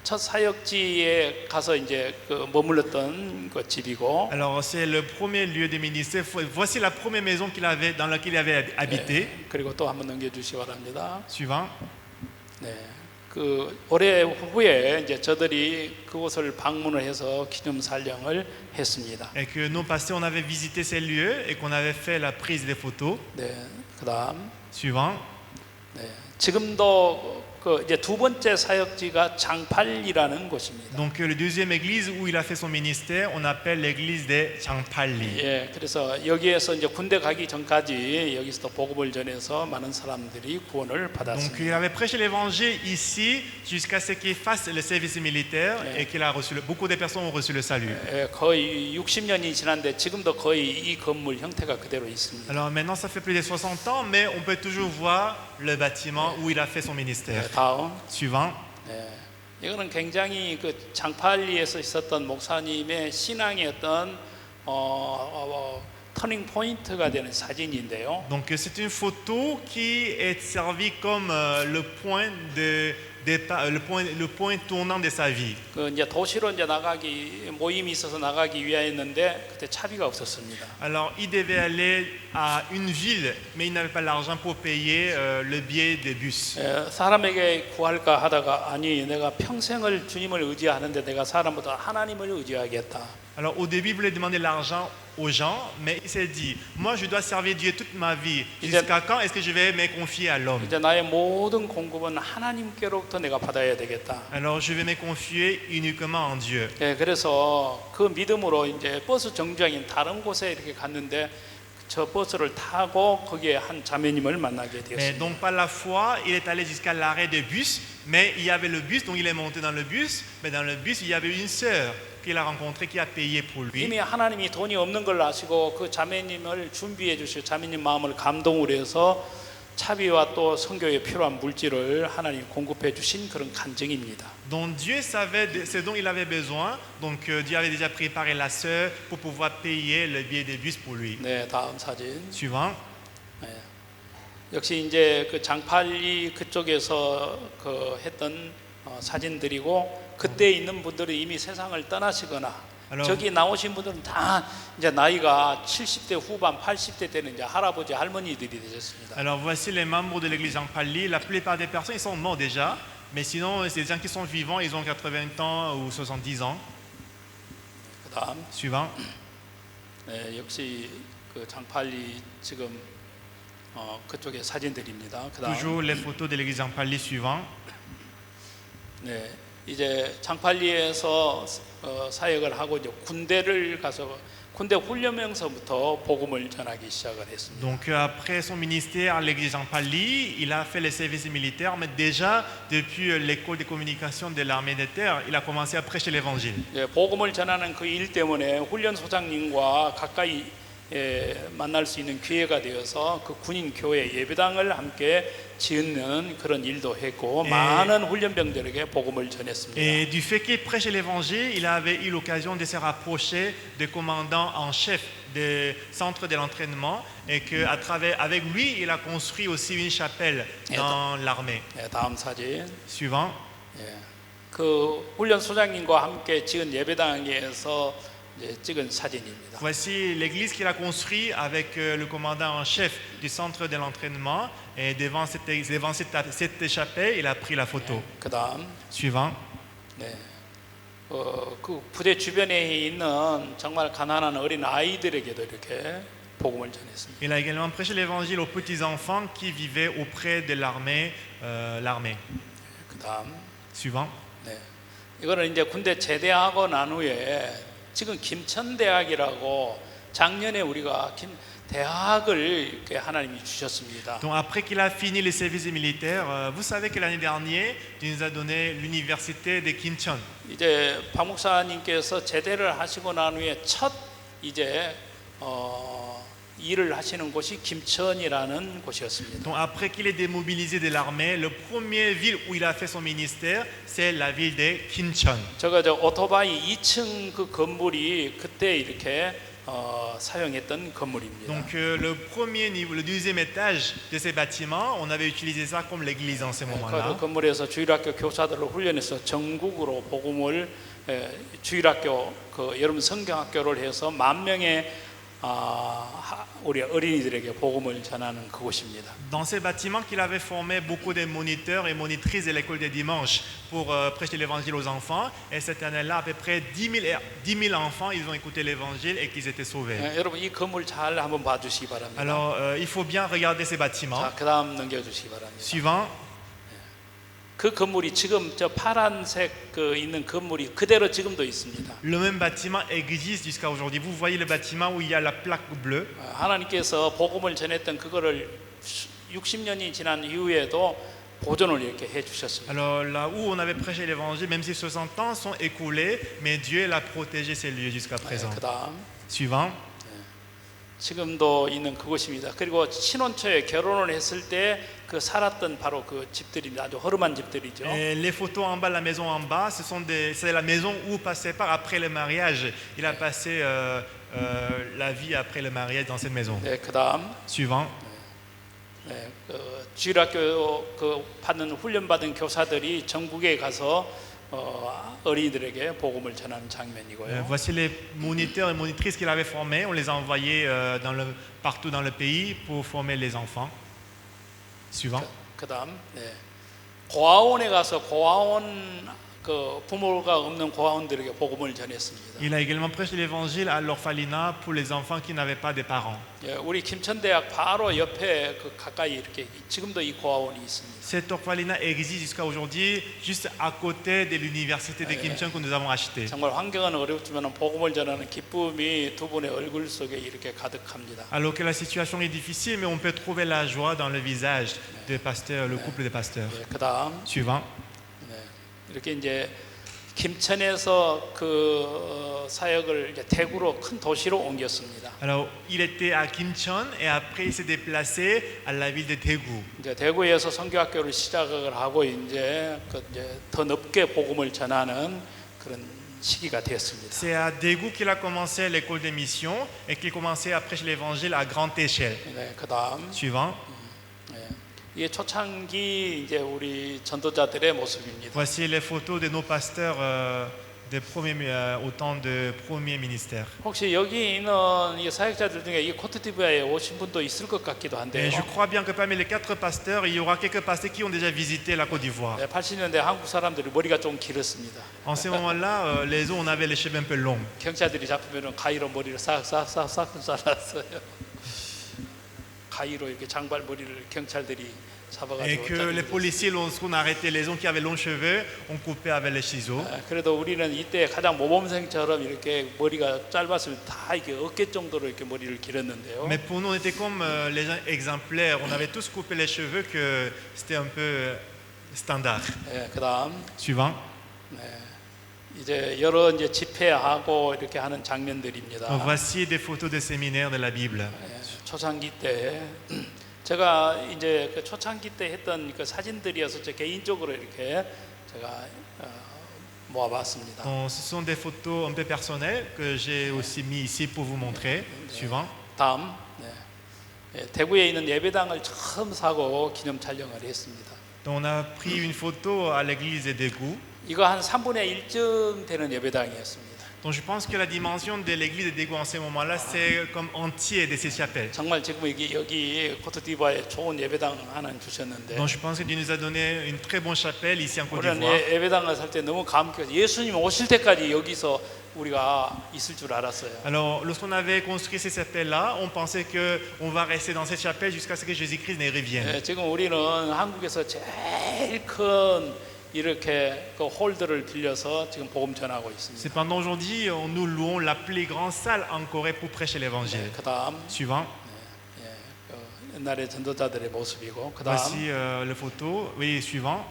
첫 사역지에 가서 이제 그 머물렀던 그 집이고. Alors c'est le premier lieu de ministère. Voici la première maison qu'il avait dans laquelle il avait habité. 그리고 또 한번 넘겨주시기 바랍니다. Suivant. 네, 그 올해 후에 이제 저들이 그곳을 방문을 해서 기념 촬영을 했습니다. Et que nous passés, on avait visité ces lieux et qu'on avait fait la prise des photos. 네, 그다음. Suivant. 네, 지금도 그 이제 두 번째 사역지가 장팔리라는 곳입니다. Donc le deuxième église où il a fait son ministère, on appelle l'église de Changpali. 예, 그래서 여기에서 이제 군대 가기 전까지 여기서 복음을 전해서 많은 사람들이 구원을 Donc 받았습니다. il avait prêché l'évangile ici jusqu'à ce qu'il fasse le service militaire et qu'il a reçu beaucoup de personnes ont reçu le salut. 예, 거의 60년이 지났는데 지금도 거의 이 건물 형태가 그대로 있습니다. Alors maintenant ça fait plus de 60 ans, mais on peut toujours voir le bâtiment où il a fait son ministère. 다음. Suivant. 네, 이거는 굉장히 그 장팔리에서 있었던 목사님의 신앙의 어떤 터닝 포인트가 되는 사진인데요. Donc c'est une photo qui est servie comme le point de départ, le point tournant de sa vie. 그 이제 도시로 이제 나가기 모임이 있어서 나가기 위하였는데 그때 차비가 없었습니다. Alors il devait aller à une ville, mais il n'avait pas l'argent pour payer le billet de bus. 사람에게 구할까 하다가 아니 내가 평생을 주님을 의지하는데 내가 사람보다 하나님을 의지하겠다. Alors au début, il voulait demander l'argent aux gens, mais il s'est dit, moi je dois servir Dieu toute ma vie. Jusqu'à quand est-ce que je vais me confier à l'homme? 이제 나의 모든 공급은 하나님께로부터 내가 받아야 되겠다. Alors je vais me confier uniquement en Dieu. 그래서 그 믿음으로 이제 버스 정류장인 다른 곳에 이렇게 갔는데 저 버스를 타고 거기에 한 자매님을 만나게 Mais 되었습니다. donc par la foi, il est allé jusqu'à l'arrêt de bus, mais il y avait le bus, donc il est monté dans le bus, mais dans le bus, il y avait une sœur qu'il a rencontrée qui a payé pour lui. 이미 하나님이 돈이 없는 걸 아시고 그 자매님을 준비해 주시고 자매님 마음을 감동을 해서 차비와 또 선교에 필요한 물질을 하나님 공급해 주신 그런 간증입니다. Donc Dieu savait ce dont il avait besoin, donc Dieu avait déjà préparé la sœur pour pouvoir payer le billet de bus pour lui. 네, 다음 사진. Suivant. 네. 역시 이제 그 장팔리 그쪽에서 그 했던 사진들이고 그때 있는 분들이 이미 세상을 떠나시거나 저기 나오신 분들은 다 이제 나이가 70대 후반, 80대 때는 이제 할아버지, 할머니들이 되셨습니다. Alors voici les membres de l'église en Pali. La plupart des personnes ils sont morts déjà, mais sinon c'est des gens qui sont vivants, ils ont 80 ans ou 70 ans. 그다음 Suivant. 네, 역시 그 장팔리 지금 그쪽의 사진들입니다. 그다음 Toujours les photos de l'église en Pali. Suivant. 네, 이제 장팔리에서 사역을 하고 이제 군대를 가서 군대 훈련병서부터 복음을 전하기 시작을 했습니다. Donc après son ministère à l'église en Pali, il a fait les services militaires, mais déjà depuis l'école de communication de l'armée de terre, il a commencé à prêcher l'évangile. 예, 복음을 전하는 그 일 때문에 훈련소장님과 가까이 만날 수 있는 기회가 되어서 그 군인 교회 예배당을 함께 짓는 그런 일도 했고 많은 훈련병들에게 복음을 전했습니다. Et du fait qu'il prêchait l'évangile, il avait eu l'occasion de se rapprocher des commandants en chef des centres de l'entraînement et qu'à travers avec lui, il a construit aussi une chapelle dans l'armée. 네, 다음 사진. Suivant. 예, 그 훈련소장님과 함께 지은 예배당에서 찍은 사진입니다. Voici l'église qu'il a construite avec le commandant en chef du centre de l'entraînement et devant cette chapelle, il a pris la photo. 그다음 Suivant. 네. 그 부대 주변에 있는 정말 가난한 어린 아이들에게도 이렇게 복음을 전했습니다. Il a également prêché l'évangile aux petits enfants qui vivaient auprès de l'armée. 그다음 Suivant. 네. 이거는 이제 군대 제대하고 난 후에 지금 김천대학이라고 작년에 우리가 대학을 이렇게 하나님이 주셨습니다. Donc après qu'il a fini les services militaires, vous savez que l'année dernière, Dieu nous a donné l'université de Kimcheon. 이제 박 목사님께서 제대를 하시고 난 후에 첫 이제 일을 하시는 곳이 김천이라는 곳이었습니다. Donc après qu'il est démobilisé de l'armée, le premier ville où il a fait son ministère, c'est la ville de Kimcheon. 제가 저 오토바이 2층 그 건물이 그때 이렇게 사용했던 건물입니다. Donc le premier niveau, le deuxième étage de ces bâtiments, on avait utilisé ça comme l'église en ce moment-là. 그 건물에서 주일학교 교사들을 훈련해서 전국으로 복음을 주일학교 그 여러분 성경학교를 해서 10,000명의 우리 어린이들에게 복음을 전하는 그곳입니다. Dans ces bâtiments qu'il avait formé beaucoup de moniteurs et monitrices de l'école des dimanches pour prêcher l'évangile aux enfants. Et cette année-là, à peu près 10 000 enfants, ils ont écouté l'évangile et qu'ils étaient sauvés. 여러분 이 건물 잘 한번 봐주시기 바랍니다. Alors, il faut bien regarder ces bâtiments. 자, 그다음 넘겨주시기 바랍니다. Suivant. 그 건물이 지금 저 파란색 그 있는 건물이 그대로 지금도 있습니다. Le même bâtiment existe jusqu'à aujourd'hui. Vous voyez le bâtiment où il y a la plaque bleue. 하나님께서 복음을 전했던 그거를 60년이 지난 이후에도 보존을 이렇게 해 주셨습니다. Alors là où on avait prêché l'évangile, même si 60 ans sont écoulés, mais Dieu l'a protégé ces lieux jusqu'à présent. 그다음 Suivant. 지금도 있는 그곳입니다. 그리고 신혼초에 결혼을 했을 때 그 살았던 바로 그 집들입니다. 아주 허름한 집들이죠. Et les photos en bas, la maison en bas, c'est la maison où passait par après le mariage. Il a passé la vie après le mariage dans cette maison. 네, 그다음 Suivant. 네, 주일학교 받는 훈련받은 교사들이 전국에 가서 어린이들에게 복음을 전하는 장면이고요. Voici les moniteurs et monitrices qu'il avait formés. On les a envoyés partout dans le pays pour former les enfants. Suivant. 그다음 네, 고아원에 가서 고아원 부모가 없는 고아원들에게 복음을 전했습니다. Il a également prêché l'évangile à l'orphelinat pour les enfants qui n'avaient pas de parents. 예, 우리 김천대학 바로 옆에 가까이 이렇게 지금도 이 고아원이 있습니다. Cet orphelinat existe jusqu'à aujourd'hui, juste à côté de l'université de Kim Cheon que nous avons acheté. 정말 환경은 어렵지만 복음을 전하는 기쁨이 두 분의 얼굴 속에 이렇게 가득합니다. Alors que la situation est difficile, mais on peut trouver la joie dans le visage des pasteurs, le couple des pasteurs. 예, 그다음 Suivant. 네, 이렇게 이제 김천에서 사역을 이제 대구로 큰 도시로 옮겼습니다. Alors, il était à Kim Cheon et après il s'est déplacé à la ville de Daegu. 이제 대구에서 선교학교를 시작을 하고 이제 더 넓게 복음을 전하는 그런 시기가 됐습니다. C'est à Daegu qu'il a commencé l'école des missions et qu'il commençait à prêcher l'évangile à grande échelle. 네, 그다음 Suivant. 이게 초창기 이제 우리 전도자들의 모습입니다. Voici les photos de nos pasteurs au temps de premier ministère. 혹시 여기 있는 이 사역자들 중에 이 코트디부아에 오신 분도 있을 것 같기도 한데요. Et je crois bien que parmi les 4 pasteurs, il y aura quelques pasteurs qui ont déjà visité la Côte d'Ivoire. 네, 80년대 한국 사람들이 머리가 좀 길었습니다. En ce moment-là, les uns, on avait les cheveux un peu longs. 경찰들이 잡히면 가위로 머리를 싹싹싹싹 잘랐어요. 가위로 이렇게 장발 머리를 경찰들이 Et 잡아가지고. que les policiers, lorsqu'on arrêtait les gens qui avaient longs cheveux, on coupait avec les ciseaux. 그래도 우리는 이때 가장 모범생처럼 이렇게 머리가 짧았으면 다 이렇게 어깨 정도로 이렇게 머리를 길었는데요. Mais pour nous, on était comme les gens exemplaires. On avait tous coupé les cheveux, que c'était un peu standard. 네, 그다음 Suivant. 이제 여러 이제 집회하고 이렇게 하는 장면들입니다. Voici des photos des séminaires de la Bible. 초창기 때 제가 이제 그 초창기 때 했던 그 사진들이어서 제 개인적으로 이렇게 제가 모아봤습니다. Ce sont des photos un peu personnelles que j'ai aussi mis ici pour vous montrer. Suivant. 다음 대구에 있는 예배당을 처음 사고 기념 촬영을 했습니다. Donc on a pris une photo à l'église de Daegu. 이거 한 3분의 1쯤 되는 예배당이었습니다. Donc je pense que la dimension de l'église de Daegu en ce moment-là, c'est comme entier de cette chapelle. 정말 지금 여기 코트디부아에 좋은 예배당 하나 주셨는데. Donc je pense que Dieu nous a donné une très bonne chapelle ici en Côte 우리는 d'Ivoire. 예배당을 살 때 너무 감격해서 예수님 오실 때까지 여기서 우리가 있을 줄 알았어요. Alors lorsqu'on avait construit cette chapelle-là, on pensait qu'on va rester dans cette chapelle jusqu'à ce que Jésus-Christ ne revienne. 네, 지금 우리는 한국에서 제일 큰 이렇게 그 홀들을 빌려서 지금 복음 전하고 있습니다. Cependant aujourd'hui, nous louons la plus grande salle en Corée pour prêcher l'évangile. 그다음 Suivant. 옛날의 전도자들의 모습이고 그다음 Voici les photos. Oui, suivant.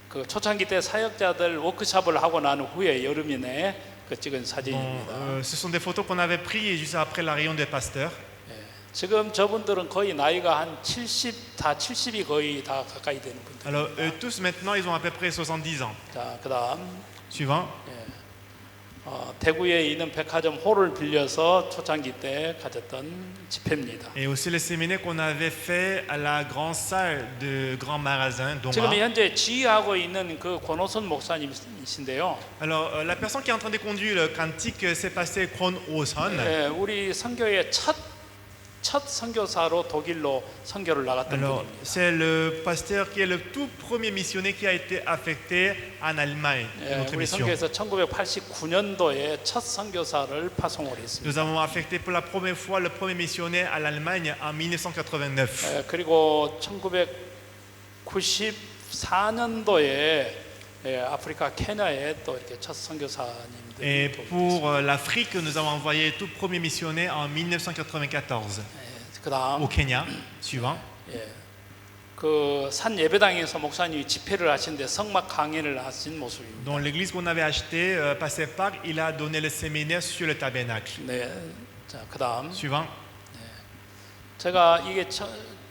그 초창기 때 사역자들 워크숍을 하고 난 후에 여름이네 그 찍은 사진입니다. Ce sont des photos qu'on avait prises juste après la réunion des pasteurs. 지금 저분들은 거의 나이가 한 70이 거의 다 가까이 되는 분들. Alors eux tous maintenant, ils ont à peu près 70 ans. 자, 그다음 Suivant. 대구에 있는 백화점 홀을 빌려서 초창기 때 가졌던 집회입니다. Et aussi le séminaire qu'on avait fait à la grande salle de grand magasin 지금 Doma. 현재 지휘하고 있는 그 권호선 목사님이신데요. Alors la personne qui est en train de conduire le cantique, c'est passé Kwon Oh-son. 우리 선교의 첫 선교사로 독일로 선교를 나갔던 Alors 분입니다. c'est le pasteur qui est le tout premier missionnaire qui a été affecté en Allemagne. Notre 우리 mission. 선교에서 1989년도에 첫 선교사를 파송을 했습니다. Nous avons affecté pour la première fois le premier missionnaire à l'Allemagne en 1989. 그리고 1994년도에 아프리카 케냐에 또 이렇게 첫 선교사님들이 Et pour l'Afrique, nous avons envoyé tout premier missionnaire en 1994 그다음 au Kenya. Suivant. 그 산 예배당에서 목사님이 집회를 하시는데 성막 강연을 하신 모습입니다. Dans l'église qu'on avait achetée, Pasteur Park, il a donné le séminaire sur le tabernacle. 네, 자 그다음 Suivant. 제가 이게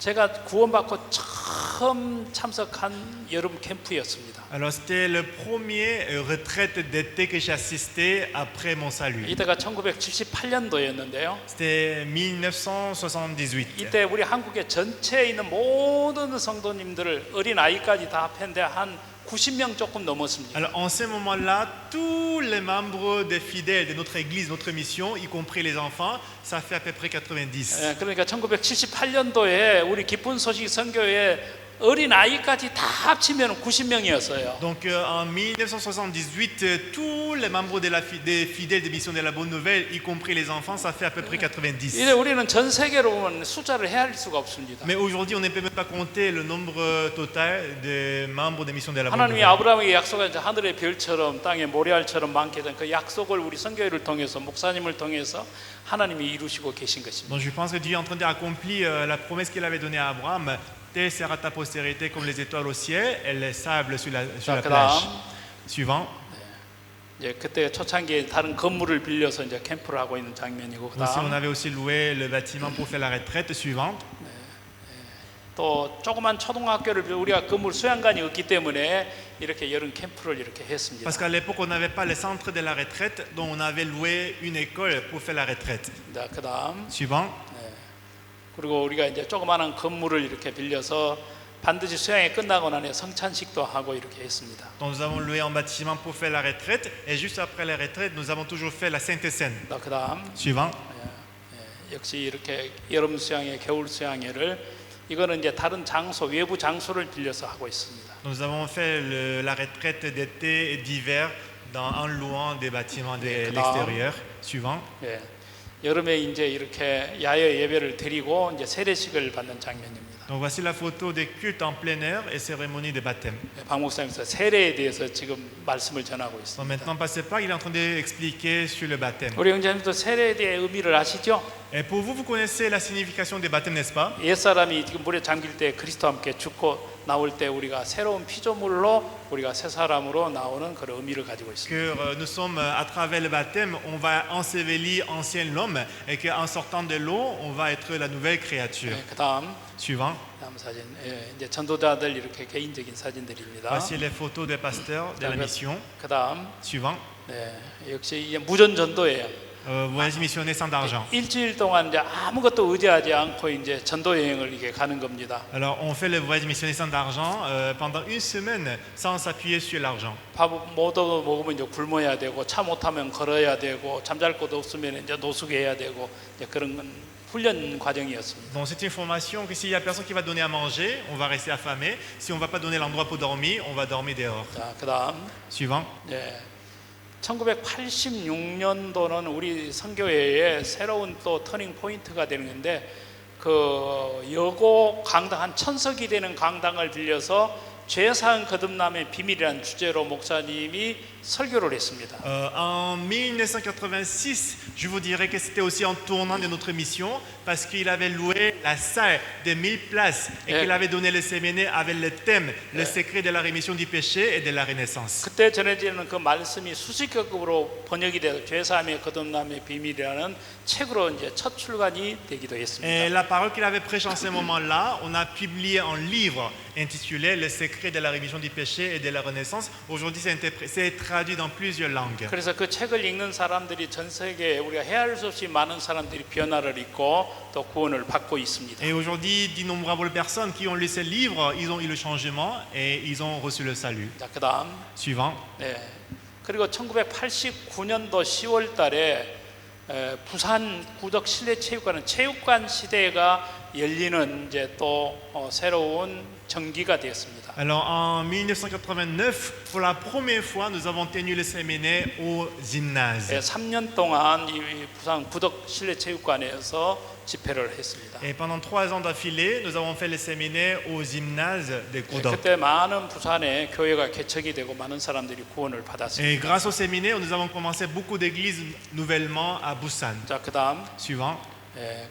제가 구원받고 처음 참석한 여름 캠프였습니다. Alors c'était le premier retraite d'été que j'ai assisté après mon salut. 이때가 1978년도였는데요. C'était 1978. 이때 우리 한국의 전체에 있는 모든 성도님들을 어린 아이까지 다 합했는데 한 90명 조금 넘었습니다. Alors en ce moment-là, tous les membres des fidèles de notre église, notre mission, y compris les enfants, ça fait à peu près 90. 예, 그러니까 1978년도에 우리 기쁜 소식 선교회 어린 아이까지 다 합치면 90명이었어요. Donc en 1978, tous les membres des fidèles de mission de la Bonne Nouvelle, y compris les enfants, ça fait à peu près 90. 이제 우리는 전 세계로 보면 숫자를 헤아릴 수가 없습니다. Mais aujourd'hui, on ne peut même pas compter le nombre total de membres de mission de la Bonne 하나님이 Nouvelle. 아브라함에게 약속한 이제 하늘의 별처럼 땅의 모래알처럼 많게 된 그 약속을 우리 선교회를 통해서 목사님을 통해서 하나님이 이루시고 계신 것입니다. Donc je pense que Dieu est en train d'accomplir la promesse qu'il avait donnée à Abraham. Telle sera ta postérité comme les étoiles au ciel et les sables sur la plage. Suivant. 이제 그때 초창기에 다른 건물을 빌려서 이제 캠프를 하고 있는 장면이고 Aussi, on 그다음 avait aussi loué le bâtiment pour faire la retraite. Suivant. 또 조그만 초등학교를 우리가 건물 수양관이 없기 때문에 이렇게 여름 캠프를 이렇게 했습니다. Parce qu'à l'époque, on n'avait pas le centre de la retraite, donc on avait loué une école pour faire la retraite. 자, 그다음 Suivant. 그리고 우리가 이제 조그마한 건물을 이렇게 빌려서 반드시 수양이 끝나고 나면 성찬식도 하고 이렇게 했습니다. Donc nous avons loué un bâtiment pour faire la retraite et juste après la retraite, nous avons toujours fait la Sainte Seine. 자, 그다음 Suivant. 역시 이렇게 여름 수양회, 겨울 수양회를 이거는 이제 다른 장소, 외부 장소를 빌려서 하고 있습니다. Nous avons fait la retraite d'été et d'hiver en louant des bâtiments de l'extérieur. Suivant. 예, 여름에 이제 이렇게 야외 예배를 드리고 이제 세례식을 받는 장면입니다. Donc voici la photo des cultes en plein air et cérémonie de baptême. 박 목사님께서 세례에 대해서 지금 말씀을 전하고 Donc 있습니다. maintenant, Pasteur Park, il est en train d'expliquer sur le baptême. 우리 형제님도 세례에 대해 의미를 아시죠? Et pour vous, vous connaissez la signification des baptêmes, n'est-ce pas? 옛사람이 지금 물에 잠길 때 그리스도와 함께 죽고 나올 때 우리가 새로운 피조물로 우리가 새 사람으로 나오는 그런 의미를 가지고 있습니다. Que nous sommes, à travers le baptême, on va ensevelir ancien l'homme et qu'en sortant de l'eau, on va être la nouvelle créature. 네, 그다음 Suivant. 다음 사진, 예, 이제 전도자들 이렇게 개인적인 사진들입니다. Voici les photos des pasteurs de la mission. 그다음, Suivant. 네, 역시 이제 무전 전도예요. Voyage missionnaire sans d'argent. 일주일 동안 이제 아무것도 의지하지 않고 이제 전도 여행을 이렇게 가는 겁니다. Alors, on fait le voyage missionnaire sans d'argent pendant une semaine sans s'appuyer sur l'argent. 밥 못 먹으면 이제 굶어야 되고 차 못 타면 걸어야 되고 잠잘 곳 없으면 이제 노숙해야 되고 이제 그런 건 훈련 과정이었습니다. Donc, c'est une formation que s'il y a personne qui va donner à manger, on va rester affamé. Si on ne va pas donner l'endroit pour dormir, on va dormir dehors. 자, 그다음, Suivant. 네, 1986년도는 우리 선교회의 새로운 또 터닝 포인트가 되는 건데 그 여고 강당 한 1000석이 되는 강당을 빌려서 죄사한 거듭남의 비밀이라는 주제로 목사님이 설교를 했습니다. En 1986, je vous dirais que c'était aussi un tournant de notre mission parce qu'il avait loué la salle de 1000 places et qu'il avait donné le séminaire avec le thème le secret de la rémission du péché et de la renaissance. 그때 전해지는 그 말씀이 수식격으로 번역이 돼서 죄사함의 거듭남의 비밀이라는 책으로 이제 첫 출간이 되기도 Et 했습니다. la parole qu'il avait prêchée en ce moment-là, on a publié un livre intitulé Le secret de la rémission du péché et de la renaissance. Aujourd'hui, c'est traduit dans plusieurs langues. 그래서 그 책을 읽는 사람들이 전 세계에 우리가 헤아릴 수 없이 많은 사람들이 변화를 입고 또 구원을 받고 있습니다. Et aujourd'hui, d'innombrables personnes qui ont lu ce livre, ils ont eu le changement et ils ont reçu le salut. 자, 그다음, Suivant. 네. 그리고 1989년도 10월 달에 부산 구덕 실내체육관은 체육관 시대가 열리는 이제 또 새로운 전기가 되었습니다. Alors en 1989, pour la première fois, nous avons tenu le séminaire au gymnase. 3년 동안 이 부산 구덕 실내체육관에서 집회를 했습니다. Et pendant 3 ans d'affilée, nous avons fait le séminaire au gymnase de Kodok. 그때 많은 부산에 교회가 개척이 되고 많은 사람들이 구원을 받았습니다. Et grâce au séminaire, nous avons commencé beaucoup d'églises nouvellement à Busan. 자, 그다음, Suivant.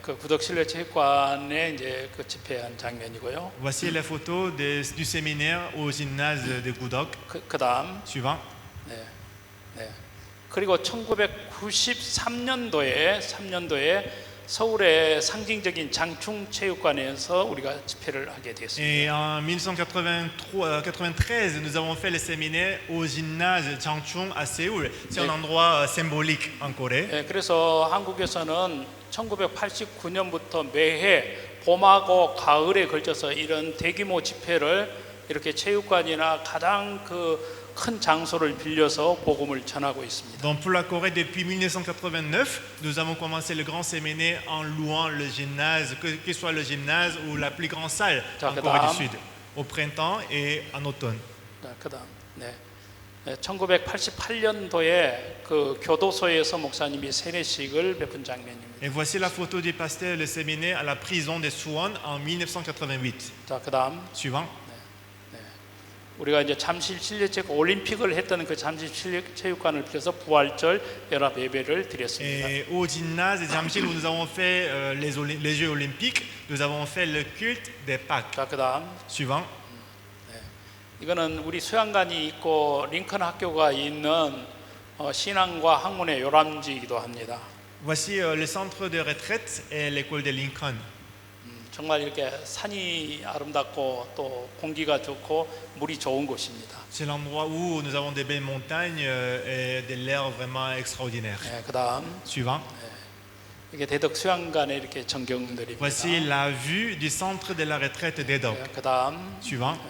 그 구덕 실내체육관에 이제 그 집회한 장면이고요. Voici les photos du séminaire au gymnase de Kodok. 그다음, Suivant. 그리고 1993년도에 서울의 상징적인 장충체육관에서 우리가 집회를 하게 되었습니다. Et en 1993, nous avons fait le séminaire au gymnase Changchung à Séoul. C'est un endroit symbolique en Corée. 예, 그래서 한국에서는 1989년부터 매해 봄하고 가을에 걸쳐서 이런 대규모 집회를 이렇게 체육관이나 가장 그 큰 장소를 빌려서 복음을 전하고 있습니다. Donc pour la Corée, depuis 1989, nous avons commencé le grand séminaire en louant le gymnase, que soit le gymnase ou la plus grande salle en Corée du Sud, au printemps et en automne. 자, 그다음, 네, 1988년도에 그 교도소에서 목사님이 세례식을 베푼 장면입니다. Et voici la photo du pasteur le séminaire à la prison de Suwon en 1988. 자, 그다음. Suivant. 우리가 이제 잠실 실내체육 올림픽을 했던 그 잠실 체육관을 빌려서 부활절 연합 예배를 드렸습니다. Et au gymnase de Jamsil où nous avons fait les Jeux olympiques, nous avons fait le culte des Pâques. 자, 그다음. Suivant. 이거는 우리 수양관이 있고 링컨 학교가 있는 신앙과 학문의 요람지이기도 합니다. Voici le centre de retraite et l'école de Lincoln. 정말 이렇게 산이 아름답고 또 공기가 좋고 물이 좋은 곳입니다. C'est l'endroit où nous avons des belles montagnes et de l'air vraiment extraordinaire. 네, 그다음. Suivant. 이게 대덕 수양관의 이렇게 전경들입니다. Voici la vue du centre de la retraite d'Edok. 네, 그다음. Suivant.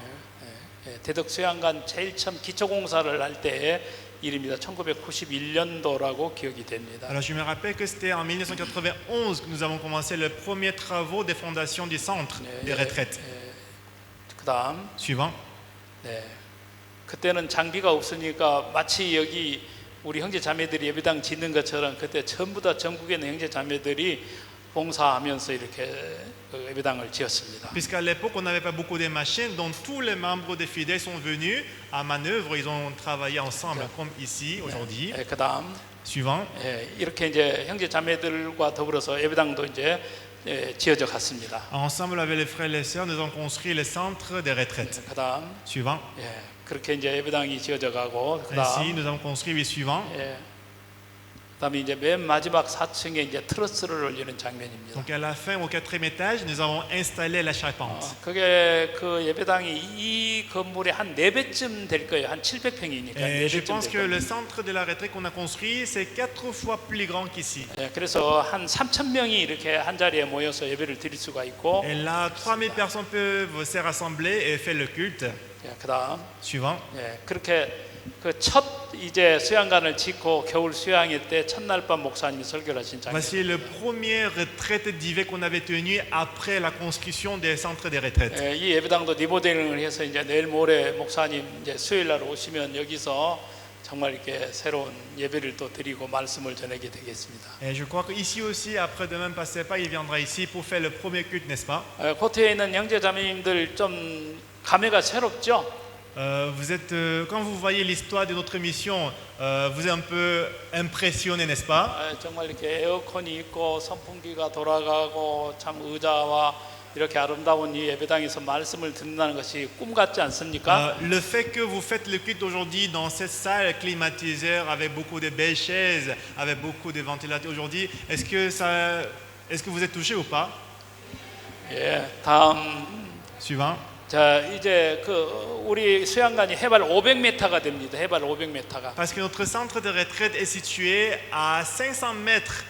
대덕 수양관 제일 처음 기초공사를 할 때의 일입니다. 1991년도라고 기억이 됩니다. Alors je me rappelle que c'était en 1991 que nous avons commencé les premiers travaux des fondations du centre des retraites. 그다음. Suivant. 네. 그때는 장비가 없으니까 마치 여기 우리 형제 자매들이 예배당 짓는 것처럼 그때 전부 다 전국에 있는 형제 자매들이 봉사하면서 이렇게 예배당을 지었습니다. Puisqu'à l'époque on n'avait pas beaucoup de machines, donc tous les membres des fidèles sont venus à manœuvre, ils ont travaillé ensemble comme ici aujourd'hui. 네, 그다음. Suivant. 이렇게 이제 형제 자매들과 더불어서 예배당도 이제 지어져 갔습니다. Ensemble avec les frères et les sœurs, nous avons construit le centre des retraites. 그다음. Suivant. 그렇게 이제 예배당이 지어져 가고 Ainsi, 그다음. nous avons construit le suivant. 그다음에 이제 맨 마지막 4층에 이제 트러스를 올리는 장면입니다. Donc à la fin, au 4e étage, nous avons installé la charpente. 그게 그 예배당이 이 건물의 한 4배쯤 될 거예요. 한 700평이니까. Et je pense que le centre de la retraite qu'on a construit, c'est 4 fois plus grand qu'ici. 그래서 한 3,000명이 이렇게 한 자리에 모여서 예배를 드릴 수가 있고. Et là, 3000 personnes peuvent se rassembler et faire le culte. 그다음. Suivant. 그렇게 그 첫 이제 수양관을 짓고 겨울 수양일 때 첫날 밤 목사님이 설교를 하신 장면. Voici le premier retraite d'hiver qu'on avait tenu après la construction des centres de retraite. 이 예배당도 리모델링을 해서 이제 내일 모레 목사님 이제 수요일 날 오시면 여기서 정말 이렇게 새로운 예배를 또 드리고 말씀을 전하게 되겠습니다. Et je crois qu'ici aussi, après-demain, passez pas, il viendra ici pour faire le premier culte, n'est-ce pas? 코트에 있는 형제자매님들 좀 감회가 새롭죠? Quand vous voyez l'histoire de notre mission, vous êtes un peu impressionné, n'est-ce pas? 정말 이렇게 에어컨이 있고 선풍기가 돌아가고 참 의자와 이렇게 아름다운 이 예배당에서 말씀을 듣는다는 것이 꿈 같지 않습니까? Le fait que vous faites le culte aujourd'hui dans cette salle climatisée avec beaucoup de belles chaises, avec beaucoup de ventilateurs aujourd'hui, est-ce que vous êtes touché ou pas? 다음. Suivant. 자, 이제 그 우리 수양관이 해발 500m가 됩니다. 해발 500m가. Parce que notre centre de retraite est situé à 500 mètres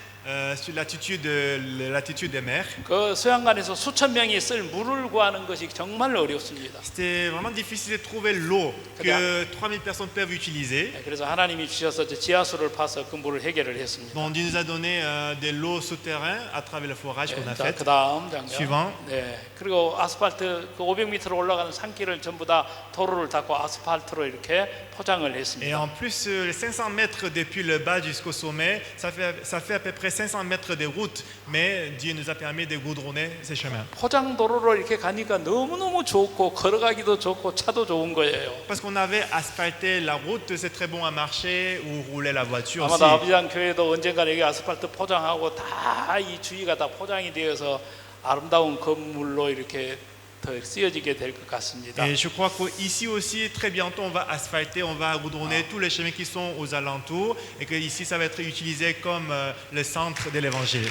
sur latitude des mers. 그 수양관에서 수천 명이 쓸 물을 구하는 것이 정말 어렵습니다. C'était vraiment difficile de trouver l'eau que 3000 personnes peuvent utiliser. 그래서 하나님이 주셔서 지하수를 파서 그 물을 해결을 했습니다. Donc Dieu nous a donné de l'eau souterraine à travers le forage qu'on a 자, fait. 그다음 장면. Suivant. 그리고 아스팔트 그 500m로 올라가는 산길을 전부 다 도로를 닦고 아스팔트로 이렇게 포장을 Et 했습니다. en plus, les 500 mètres depuis le bas jusqu'au sommet, ça fait à peu près 500 mètres de route, mais Dieu nous a permis de goudronner ces chemins. 포장 도로로 이렇게 가니까 너무너무 좋고 걸어가기도 좋고 차도 좋은 거예요. Parce qu'on avait asphalté la route, c'est très bon à marcher ou rouler la voiture 아마 aussi. 아비장 교회도 언젠가 여기 아스팔트 포장하고 다 이 주위가 다 포장이 되어서 아름다운 건물로 이렇게 더 쓰여지게 될 것 같습니다. Et je crois qu'ici aussi, très bientôt, on va asphalter, on va goudronner tous les chemins qui sont aux alentours et que ici, ça va être utilisé comme le centre de l'évangile.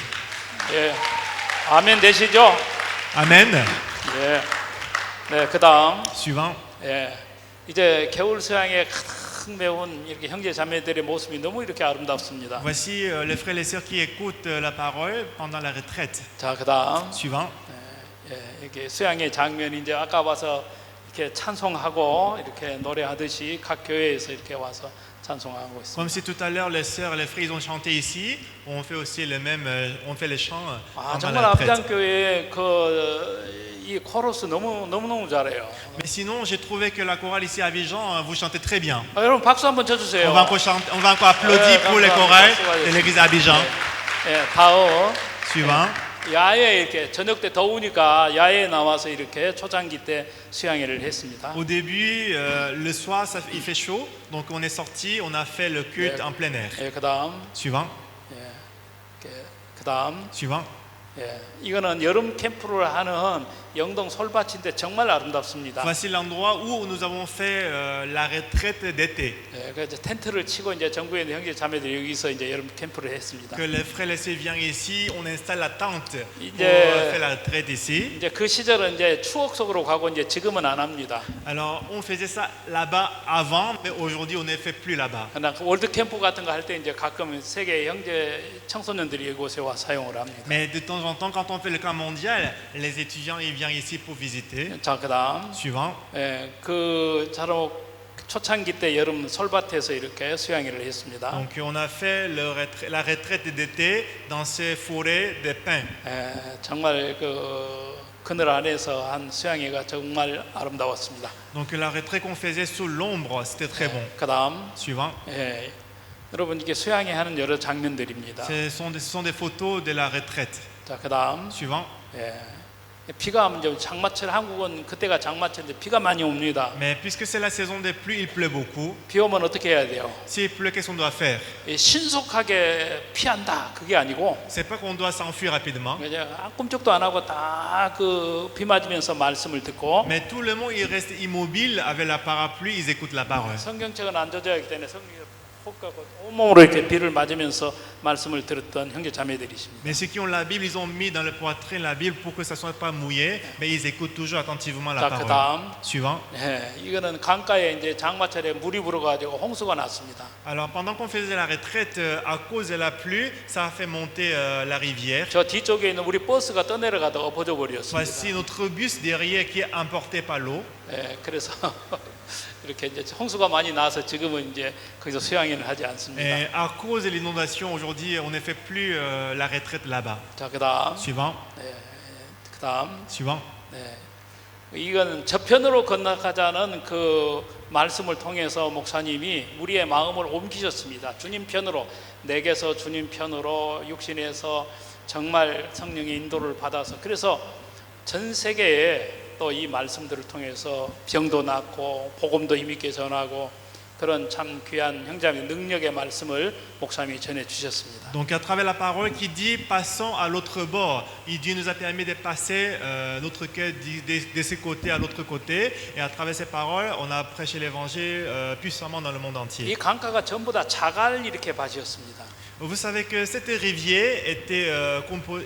예. 아멘 되시죠? Amen. 예. 네, 그다음 Suivant. 예. 이제 겨울 수양에 가득 메운 이렇게 형제 자매들의 모습이 너무 이렇게 아름답습니다. Voici les frères et les sœurs qui écoutent la parole pendant la retraite. 자, 그다음 Suivant. 예, 이렇게 수양의 장면이 이제 아까 와서 이렇게 찬송하고 이렇게 노래하듯이 각 교회에서 이렇게 와서 찬송하고 있습니다. Comme si tout à l'heure les sœurs et les frères ils ont chanté ici, on fait aussi le même, on fait les chants 아, pendant 정말 la retraite. 앞장 교회 이 코러스 너무 잘해요. Mais sinon, j'ai trouvé que la chorale ici à Abidjan, vous chantez très bien. 아, 여러분 박수 한번 쳐주세요. On va encore applaudir pour les chorales de l'église à Abidjan. 예, 다음 Suivant. 야외에 이렇게 저녁 때 더우니까 야외에 나와서 이렇게 초장기 때 수양회를 했습니다. Au début, le soir, il fait chaud, donc on est sorti, on a fait le culte en plein air. 예, 그다음 Suivant. 그다음 Suivant. 예, 이거는 여름 캠프를 하는 영동 솔밭인데 정말 아름답습니다. Voici l'endroit où nous avons fait la retraite d'été. 예, 그래서 텐트를 치고 이제 전국에 있는 형제 자매들이 여기서 이제 여름 캠프를 했습니다. Que les frères et les sœurs viennent ici, on installe la tente pour 이제- faire la retraite ici. 이제 그 시절은 이제 추억 속으로 가고 이제 지금은 안 합니다. Alors, on faisait ça là-bas avant, mais aujourd'hui, on ne fait plus là-bas. 그러나 그 월드 캠프 같은 거 할 때 이제 가끔 세계 형제 청소년들이 이곳에 와 사용을 합니다. Mais de temps en temps, quand on fait le camp mondial, les étudiants ils viennent ici pour visiter. 자, 그다음 Suivant. 예, 그 자로 초창기 때 여름 솔밭에서 이렇게 수양회를 했습니다. Donc, on a fait la retraite d'été dans ces forêts de pins. 예, 정말 그 그늘 안에서 한 수양회가 정말 아름다웠습니다. Donc, la retraite qu'on faisait sous l'ombre, c'était très bon. 그다음 Suivant. 예, 여러분 이게 수양회 하는 여러 장면들입니다. Ce sont des photos de la retraite. 자, 그다음 Suivant. 예, 비가 오면 이제 장마철 한국은 그때가 장마철인데 비가 많이 옵니다. Mais puisque c'est la saison des pluies, il pleut beaucoup. 비 오면 어떻게 해야 돼요? S'il pleut, qu'est-ce qu'on doit faire? 예, 신속하게 피한다 그게 아니고 C'est pas qu'on doit s'enfuir rapidement, 그냥 꿈쩍도 안 하고 다 그 비 맞으면서 말씀을 듣고 mais tout le monde il reste immobile avec la parapluie, ils écoutent la parole. 성경책은 안 젖어야 하기 때문에 성경을 꼭 가고 온몸으로 이렇게 비를 맞으면서 말씀을 들었던 형제 자매들이십니다. Mais ceux qui ont la Bible, ils ont mis dans le poitrine la Bible pour que ça soit pas mouillé, mais ils écoutent toujours attentivement la 자, parole. 그다음 Suivant. 예, 이거는 강가에 이제 장마철에 물이 불어가지고 홍수가 났습니다. Alors pendant qu'on faisait la retraite, à cause de la pluie, ça a fait monter la rivière. 저 뒤쪽에 있는 우리 버스가 떠내려가다가 엎어져 버렸습니다. Voici notre bus derrière qui est emporté par l'eau. 예, 그래서 이렇게 이제 홍수가 많이 나서 지금은 이제 거기서 수양회를 하지 않습니다. Et à cause de l'inondation, aujourd'hui, on ne fait plus la retraite là-bas. 자, 그다음 Suivant. 그다음 Suivant. 네. 이건 저편으로 건너가자는 그 말씀을 통해서 목사님이 우리의 마음을 옮기셨습니다. 주님 편으로, 내게서 주님 편으로, 육신에서 정말 성령의 인도를 받아서 그래서 전 세계에 또 이 말씀들을 통해서 병도 낫고 복음도 힘있게 전하고 그런 참 귀한 형제의 능력의 말씀을 목사님이 전해 주셨습니다. Donc à travers la parole qui dit passons à l'autre bord, et Dieu nous a permis de passer notre cœur de ce côté à l'autre côté, et à travers ces paroles, on a prêché l'évangile puissamment dans le monde 이 entier. 강가가 전부 다 자갈 이렇게 밭이었습니다. Vous savez que cette rivière était,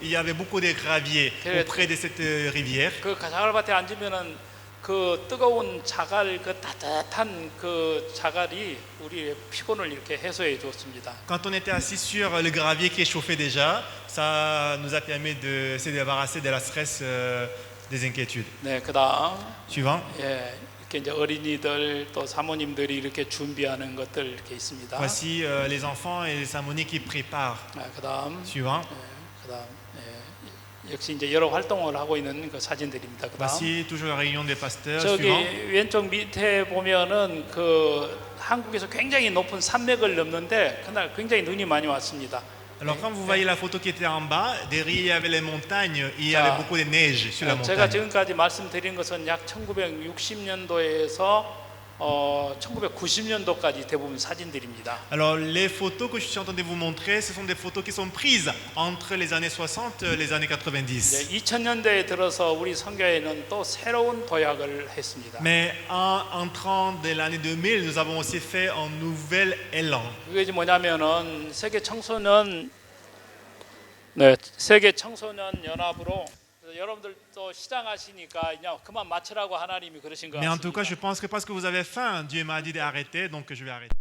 il y avait beaucoup de graviers auprès de cette rivière. 그 자갈밭에 앉으면은 그 뜨거운 자갈 그 따뜻한 그 자갈이 우리의 피곤을 이렇게 해소해 주었습니다. Quand on était assis sur le gravier qui chauffait déjà, ça nous a permis de se débarrasser de la stress, des inquiétudes. 네, 그다음 Suivant. 예, 이렇게 이제 어린이들 또 사모님들이 이렇게 준비하는 것들 이렇게 있습니다. Voici les enfants et les harmonies qui préparent. 그다음 Suivant. 그다음 역시 이제 여러 활동을 하고 있는 그 사진들입니다. 그다음 Voici toujours la réunion des pasteurs. 저기 Suivant. 왼쪽 밑에 보면은 그 한국에서 굉장히 높은 산맥을 넘는데 그날 굉장히 눈이 많이 왔습니다. Alors quand vous voyez la photo qui était en bas, derrière il y avait les montagnes, il y avait beaucoup de neige sur la 제가 montagne. 지금까지 말씀드린 것은 약 1960년도에서 1990년도까지 대부분 사진들입니다. Alors les photos que je suis en train de vous montrer, ce sont des photos qui sont prises entre les années 60 et les années 90. 2000년대에 들어서 우리 선교회는 또 새로운 도약을 했습니다. Mais en entrant de l'année 2000, nous avons aussi fait un nouvel élan. 그게 뭐냐면은 세계 청소년 네, 세계 청소년 연합으로 여러분들 또 시장하시니까 그냥 그만 마치라고 하나님이 그러신 거 Mais en tout cas, 같습니다. je pense que parce que vous avez faim, Dieu m'a dit d'arrêter, donc je vais arrêter.